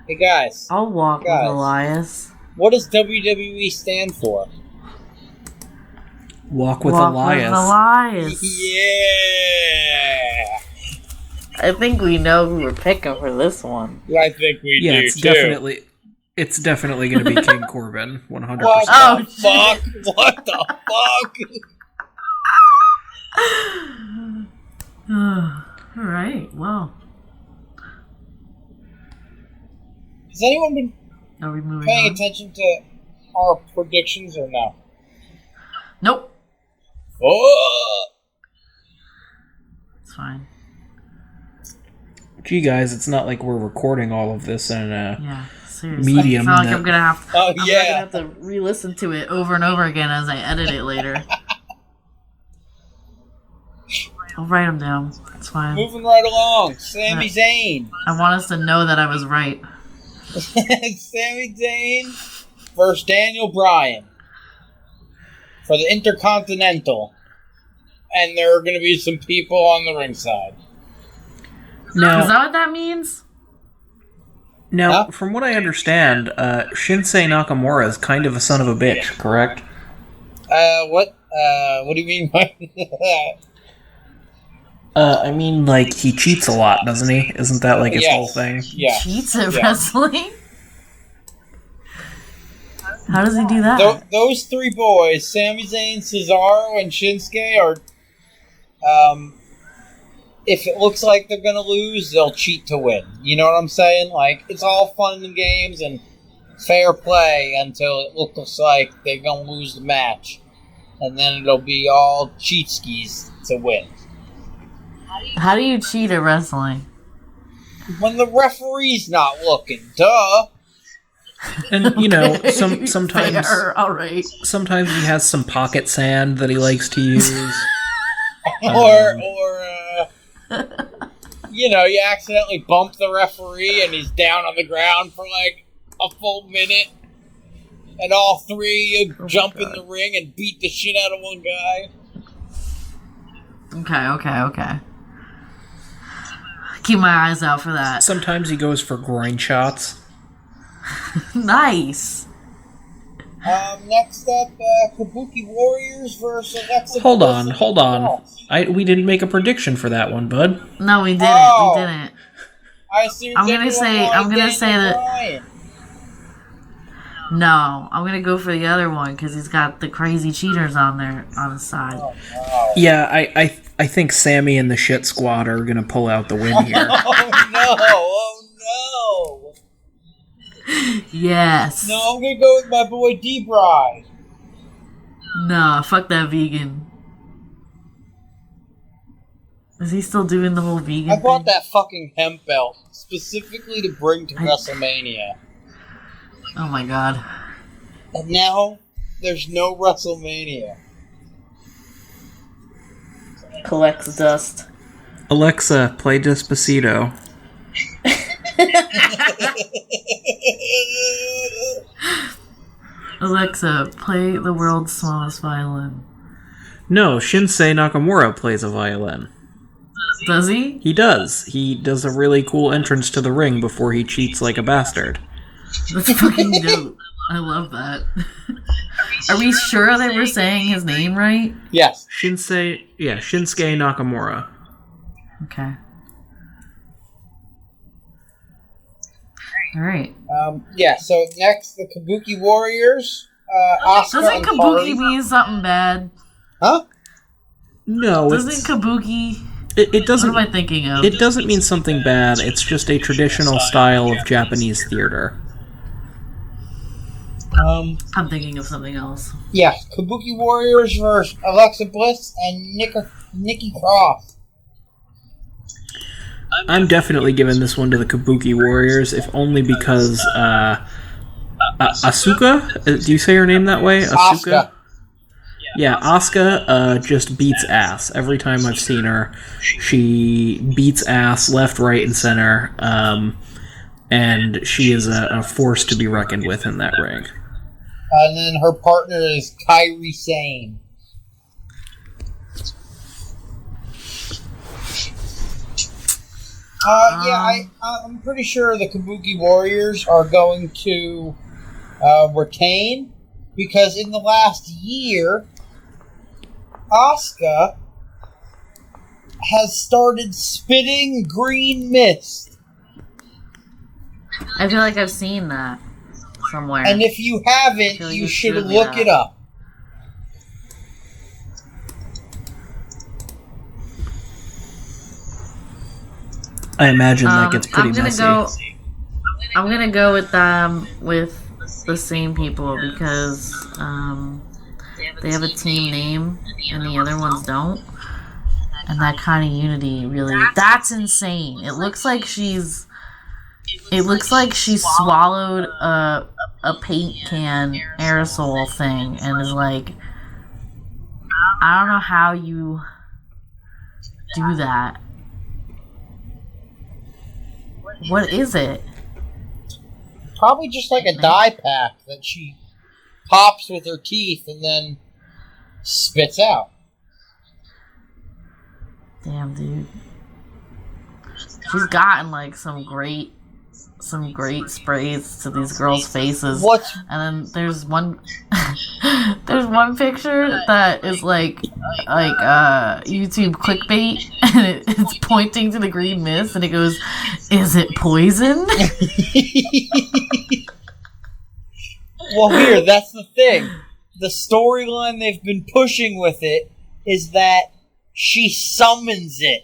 Hey guys. I'll walk with Elias. What does WWE stand for? Walk with Elias. With Elias. Yeah. I think we know who we're picking for this one. I think we do too. It's definitely going to be King Corbin, 100%. What the fuck? What the fuck? All right. Well, has anyone been paying on? attention to our predictions or no? Nope. Oh. It's fine. Gee, guys, it's not like we're recording all of this in a seriously. medium. It's not like I'm gonna have. I'm gonna yeah. have to re-listen to it over and over again as I edit it later. I'll write them down. It's fine. Moving right along, Sami Zayn. I want us to know that I was right. Sami Zayn versus Daniel Bryan for the Intercontinental, and there are going to be some people on the ringside. Now, is that what that means? Now, from what I understand, Shinsuke Nakamura is kind of a son of a bitch, correct? What? What do you mean by that? I mean, like, he cheats a lot, doesn't he? Isn't that, like, his whole thing? Yeah. Cheats at wrestling? How does he do that? Those 3 boys, Sami Zayn, Cesaro, and Shinsuke, are, if it looks like they're gonna lose, they'll cheat to win. You know what I'm saying? Like, it's all fun and games and fair play until it looks like they're gonna lose the match. And then it'll be all cheat skis to win. How do you cheat at wrestling? When the referee's not looking, duh. And, you know, sometimes... Fair, all right. Sometimes he has some pocket sand that he likes to use. Or you know, you accidentally bump the referee and he's down on the ground for like a full minute. And all 3 jump in the ring and beat the shit out of one guy. Okay. Keep my eyes out for that. Sometimes he goes for groin shots. Nice. Next up, Kabuki Warriors versus Alexa. Hold on. We didn't make a prediction for that one, bud. No, we didn't. Oh. We didn't. I assumed I'm gonna say that. Bryan. No, I'm gonna go for the other one because he's got the crazy cheaters on his side. Oh, no. Yeah, I think Sammy and the Shit Squad are gonna pull out the win here. Oh no! Yes. No, I'm gonna go with my boy D-Bry. Nah, fuck that vegan. Is he still doing the whole vegan I bought thing? that fucking hemp belt specifically to bring to WrestleMania. Oh my god. And now, there's no WrestleMania. Collects dust. Alexa, play Despacito. Alexa, play the world's smallest violin. No, Shinsuke Nakamura plays a violin. Does he? He does. He does a really cool entrance to the ring before he cheats like a bastard. That's fucking dope. I love that. Are we sure that we're saying his name right? Yes. Shinsuke Nakamura. Okay. All right. So next, the Kabuki Warriors. Asuka Doesn't and Kabuki Kairi. mean something bad? Huh? No, Doesn't Kabuki... It doesn't... What am I thinking of? It doesn't mean something bad. It's just a traditional style of Japanese theater. I'm thinking of something else. Yeah, Kabuki Warriors versus Alexa Bliss and Nikki Cross. I'm definitely giving this one to the Kabuki Warriors, if only because Asuka? Do you say her name that way? Asuka. Yeah, Asuka just beats ass. Every time I've seen her, she beats ass left, right, and center, and she is a force to be reckoned with in that ring. And then her partner is Kairi Sane. I'm pretty sure the Kabuki Warriors are going to retain, because in the last year, Asuka has started spitting green mist. I feel like I've seen that somewhere. And if you haven't, like you you should showed me look that. it up. I imagine that gets pretty messy. I'm gonna go with the same people because they have a team name and the other ones don't, and that kind of unity that's insane. It looks like she swallowed a paint can aerosol thing and is like, I don't know how you do that. What is it? Probably just like a dye pack that she pops with her teeth and then spits out. Damn, dude. She's gotten like some great sprays to these girls' faces. And then there's one picture that is like YouTube clickbait, and it's pointing to the green mist, and it goes, "Is it poison?" Well, here, that's the thing. The storyline they've been pushing with it is that she summons it.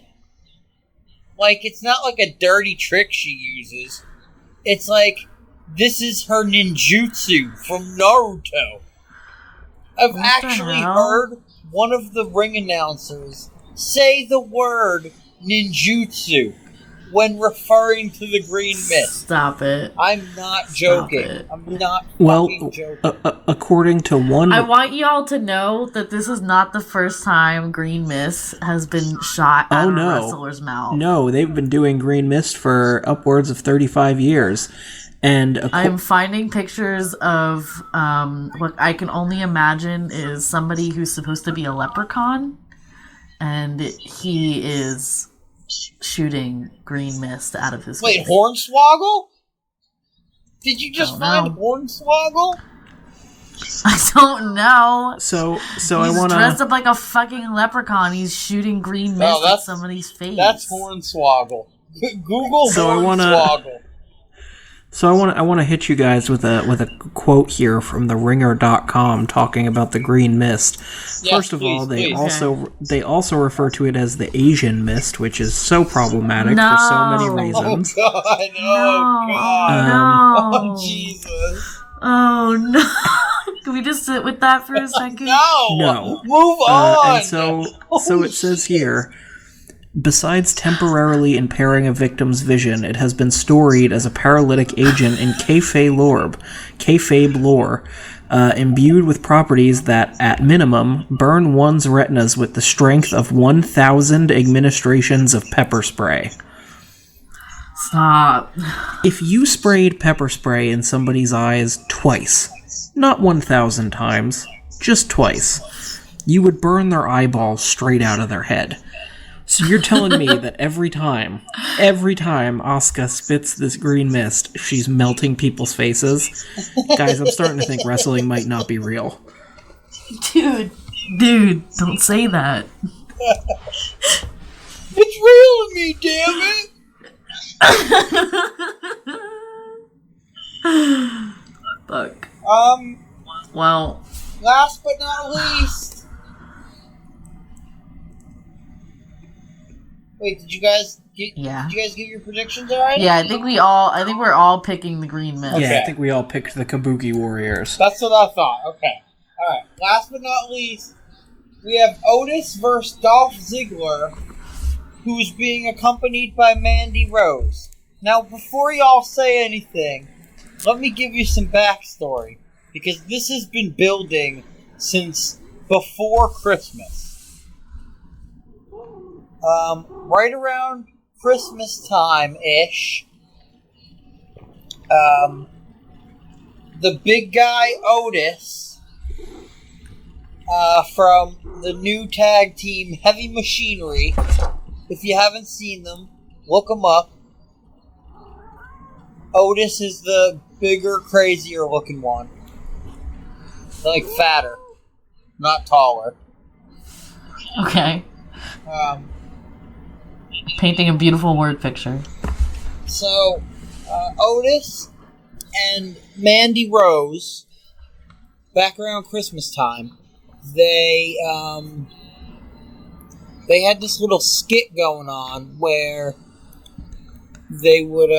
Like, it's not like a dirty trick she uses. It's like, this is her ninjutsu from Naruto. I've actually heard one of the ring announcers say the word ninjutsu when referring to the green mist. Stop it. I'm not joking. I'm not joking. According to one... I want y'all to know that this is not the first time green mist has been shot out of a wrestler's mouth. No, they've been doing green mist for upwards of 35 years. And I'm finding pictures of what I can only imagine is somebody who's supposed to be a leprechaun, and he is shooting green mist out of his face. Wait, Hornswoggle? Did you just find Hornswoggle? I don't know. So he's I want to dressed up like a fucking leprechaun. He's shooting green mist at somebody's face. That's Hornswoggle. Google Hornswoggle. So I want to hit you guys with a quote here from the ringer.com talking about the green mist. Yes, First of all, they also refer to it as the Asian mist, which is so problematic for so many reasons. Oh God, oh Jesus. Oh no. Can we just sit with that for a second? No. Move on. And so it says here, besides temporarily impairing a victim's vision, it has been storied as a paralytic agent in kayfabe lore, imbued with properties that, at minimum, burn one's retinas with the strength of 1,000 administrations of pepper spray. Stop. If you sprayed pepper spray in somebody's eyes twice, not 1,000 times, just twice, you would burn their eyeballs straight out of their head. So you're telling me that every time Asuka spits this green mist, she's melting people's faces? Guys, I'm starting to think wrestling might not be real. Dude, don't say that. It's real to me, damn it! Fuck. Well, last but not least. Wait, did you guys give your predictions already? Yeah, I think we're all picking the Green Mist. Yeah, I think we all picked the Kabuki Warriors. That's what I thought. Okay. Alright. Last but not least, we have Otis versus Dolph Ziggler, who's being accompanied by Mandy Rose. Now, before y'all say anything, let me give you some backstory, because this has been building since before Christmas. Right around Christmas time-ish, the big guy Otis, from the new tag team Heavy Machinery, if you haven't seen them, look them up. Otis is the bigger, crazier looking one. Like fatter, not taller. Okay. Painting a beautiful word picture. So, Otis and Mandy Rose, back around Christmas time, they had this little skit going on where they would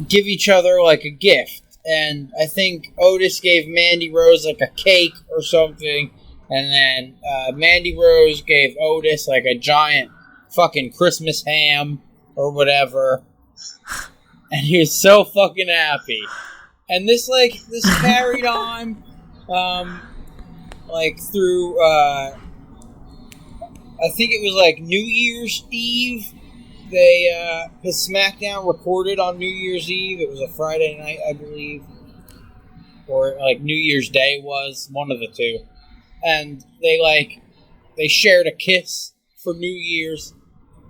give each other like a gift, and I think Otis gave Mandy Rose like a cake or something, and then Mandy Rose gave Otis like a giant fucking Christmas ham or whatever, and he was so fucking happy. And this carried on through I think it was like New Year's Eve. His SmackDown recorded on New Year's Eve. It was a Friday night, I believe, or like New Year's Day was one of the two. And they shared a kiss for New Year's.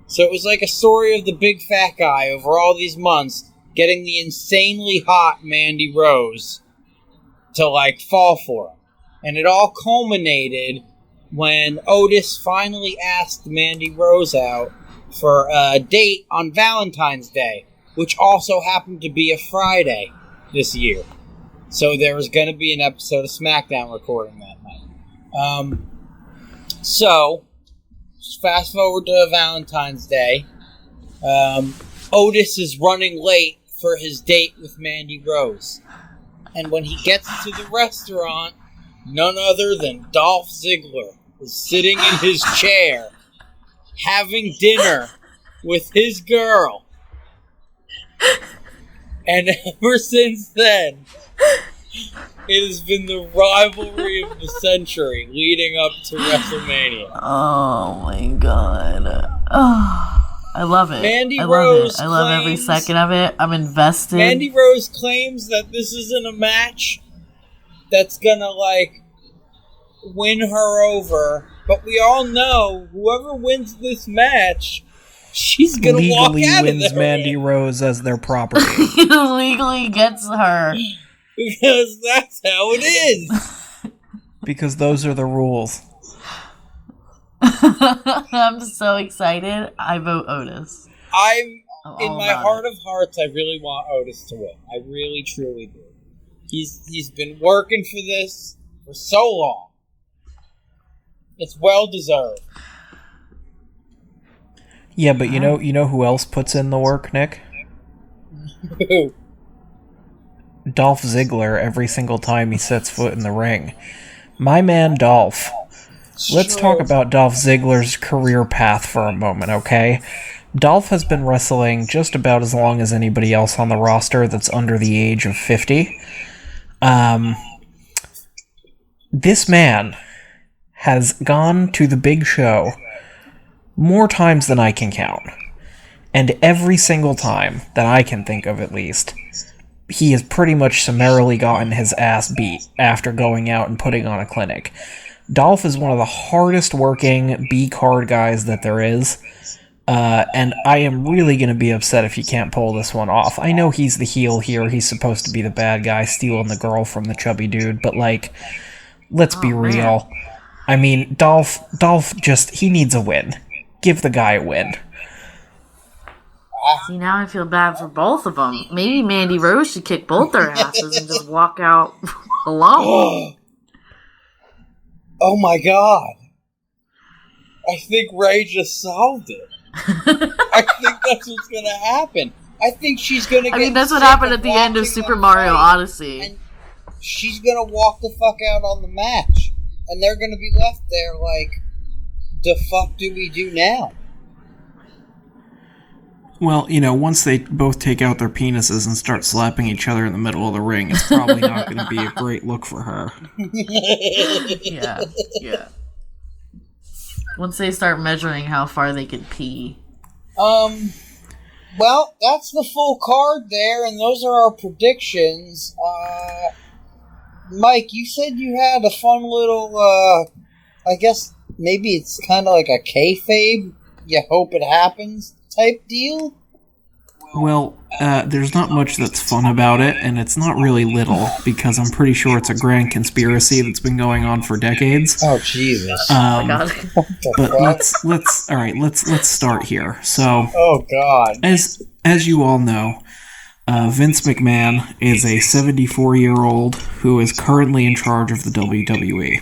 So it was like a story of the big fat guy over all these months getting the insanely hot Mandy Rose to fall for him. And it all culminated when Otis finally asked Mandy Rose out for a date on Valentine's Day, which also happened to be a Friday this year. So there was going to be an episode of SmackDown recording that night. So, fast forward to Valentine's Day. Otis is running late for his date with Mandy Rose. And when he gets to the restaurant, none other than Dolph Ziggler is sitting in his chair, having dinner with his girl. And ever since then, it has been the rivalry of the century leading up to WrestleMania. Oh my god. Oh, I love it. Mandy Rose I love every second of it. I'm invested. Mandy Rose claims that this isn't a match that's gonna, win her over. But we all know whoever wins this match, she's gonna walk out of there. Legally wins Mandy Rose as their property. Legally gets her. Because that's how it is. Because those are the rules. I'm so excited. I vote Otis. In my heart of hearts, I really want Otis to win. I really, truly do. He's been working for this for so long. It's well deserved. Yeah, but you know who else puts in the work, Nick? Who? Dolph Ziggler every single time he sets foot in the ring. My man Dolph. Let's talk about Dolph Ziggler's career path for a moment, okay? Dolph has been wrestling just about as long as anybody else on the roster that's under the age of 50. This man has gone to the big show more times than I can count. And every single time, that I can think of at least, he has pretty much summarily gotten his ass beat after going out and putting on a clinic. Dolph is one of the hardest working B-card guys that there is, and I am really going to be upset if he can't pull this one off. I know he's the heel here, he's supposed to be the bad guy stealing the girl from the chubby dude, but let's be real. I mean, Dolph he needs a win. Give the guy a win. See, now I feel bad for both of them. Maybe Mandy Rose should kick both their asses and just walk out alone. Oh my god. I think Ray just solved it. I think that's what's going to happen. I think she's going to get... I mean, that's what happened at the end of Super Mario Odyssey. And she's going to walk the fuck out on the match. And they're going to be left there like, the fuck do we do now? Well, once they both take out their penises and start slapping each other in the middle of the ring, it's probably not going to be a great look for her. Yeah. Once they start measuring how far they could pee. Well, that's the full card there, and those are our predictions. Mike, you said you had a fun little, I guess maybe it's kind of like a kayfabe, you hope it happens type deal? Well, there's not much that's fun about it, and it's not really little, because I'm pretty sure it's a grand conspiracy that's been going on for decades. Oh, Jesus. Oh my God. But let's start here. So, oh God. As you all know, Vince McMahon is a 74-year-old who is currently in charge of the WWE.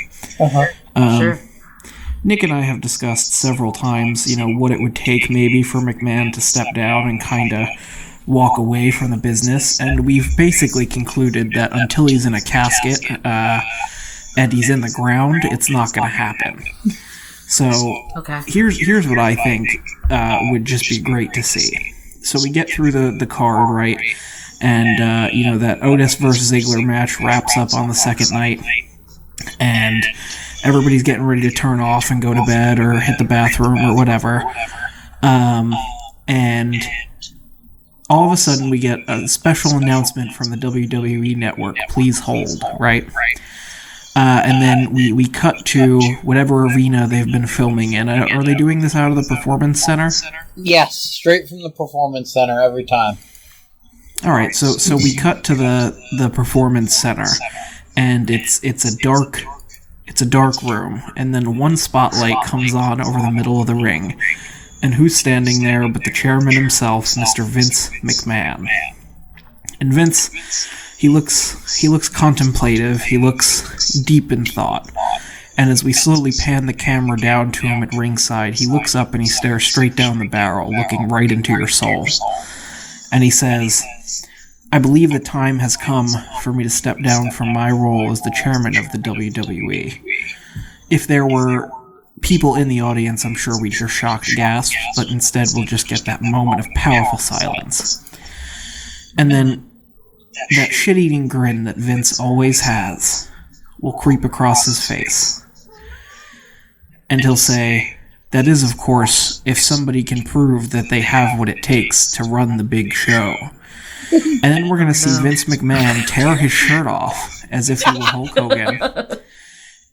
Sure. Nick and I have discussed several times, what it would take maybe for McMahon to step down and kind of walk away from the business, and we've basically concluded that until he's in a casket and he's in the ground, it's not going to happen. So here's what I think would just be great to see. So we get through the card, right? And, that Otis versus Ziggler match wraps up on the second night, and everybody's getting ready to turn off and go to bed or hit the bathroom or whatever. And all of a sudden we get a special announcement from the WWE Network, please hold, right? And then we cut to whatever arena they've been filming in. Are they doing this out of the Performance Center? Yes, straight from the Performance Center every time. Alright, so we cut to the Performance Center, and it's a dark room, and then one spotlight comes on over the middle of the ring. And who's standing there but the chairman himself, Mr. Vince McMahon. And Vince, he looks contemplative, he looks deep in thought. And as we slowly pan the camera down to him at ringside, he looks up and he stares straight down the barrel, looking right into your soul. And he says, I believe the time has come for me to step down from my role as the chairman of the WWE. If there were people in the audience, I'm sure we'd hear shocked gasps, but instead we'll just get that moment of powerful silence. And then that shit-eating grin that Vince always has will creep across his face. And he'll say, that is, of course, if somebody can prove that they have what it takes to run the big show. And then we're going to see Vince McMahon tear his shirt off as if he were Hulk Hogan.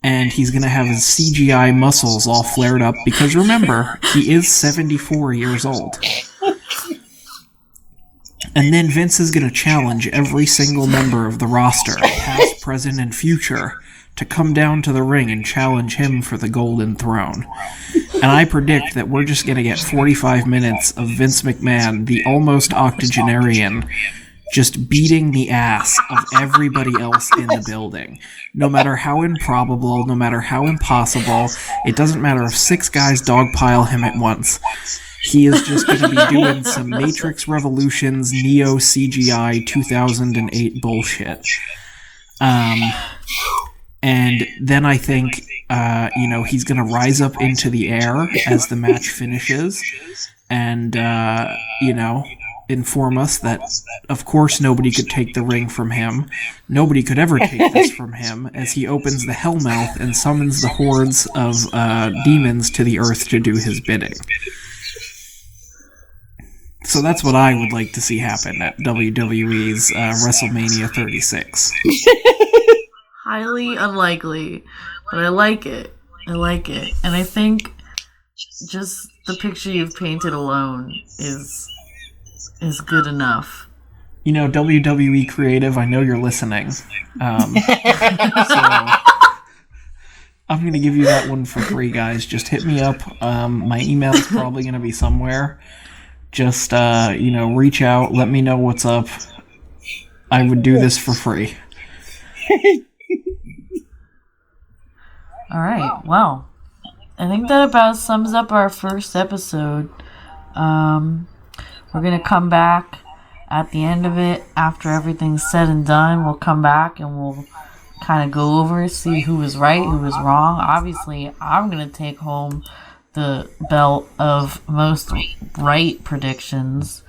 And he's going to have his CGI muscles all flared up because, remember, he is 74 years old. And then Vince is going to challenge every single member of the roster, past, present, and future, to come down to the ring and challenge him for the Golden Throne. And I predict that we're just going to get 45 minutes of Vince McMahon, the almost octogenarian, just beating the ass of everybody else in the building. No matter how improbable, no matter how impossible, it doesn't matter if 6 guys dogpile him at once. He is just going to be doing some Matrix Revolutions, Neo CGI 2008 bullshit. And then I think, he's going to rise up into the air as the match finishes and, inform us that, of course, nobody could take the ring from him. Nobody could ever take this from him as he opens the Hellmouth and summons the hordes of demons to the earth to do his bidding. So that's what I would like to see happen at WWE's WrestleMania 36. Highly unlikely, but I like it. And I think just the picture you've painted alone is good enough. WWE Creative, I know you're listening. So I'm going to give you that one for free, guys. Just hit me up. My email is probably going to be somewhere. just, reach out, let me know what's up. I would do this for free. Alright, well, I think that about sums up our first episode. We're going to come back at the end of it, after everything's said and done. We'll come back and we'll kind of go over, see who was right, who was wrong. Obviously, I'm going to take home the belt of most right predictions,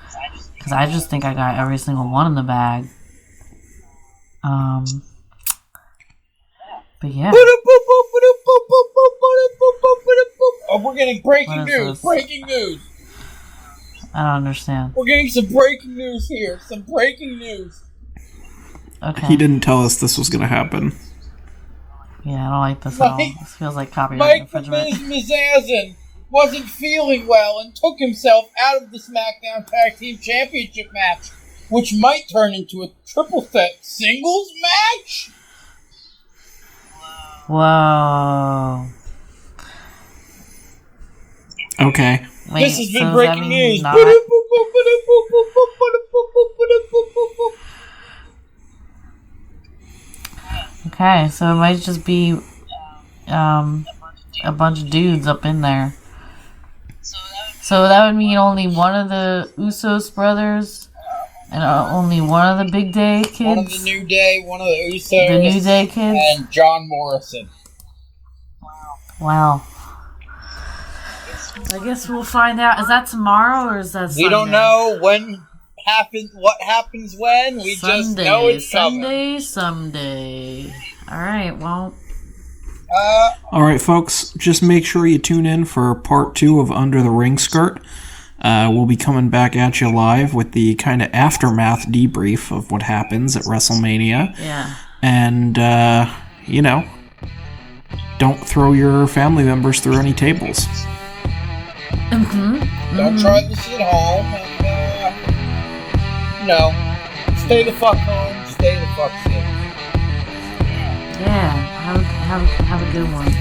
because I just think I got every single one in the bag. But yeah. Oh, we're getting breaking news. Breaking news. I don't understand. We're getting some breaking news here. Some breaking news. Okay. He didn't tell us this was going to happen. Yeah, I don't like this at all. This feels like copyright infringement. Mike Mizazin wasn't feeling well and took himself out of the SmackDown Tag Team Championship match, which might turn into a triple threat singles match? Whoa. Okay. Wait, this has been so breaking news. Okay, so it might just be a bunch of dudes up in there. So that would mean only one of the Usos brothers and only one of the Big Day kids. One of the New Day, one of the Usos. The New Day kids. And John Morrison. Wow. I guess we'll find out. Is that tomorrow or is that Sunday? We don't know what happens when. We Sunday, just know it's coming. Someday. Alright, well. Alright, folks, just make sure you tune in for part 2 of Under the Ring Skirt. We'll be coming back at you live with the kind of aftermath debrief of what happens at WrestleMania. Yeah. And, don't throw your family members through any tables. Don't try this at home. And, stay the fuck home. Stay the fuck safe. Yeah, have a good one.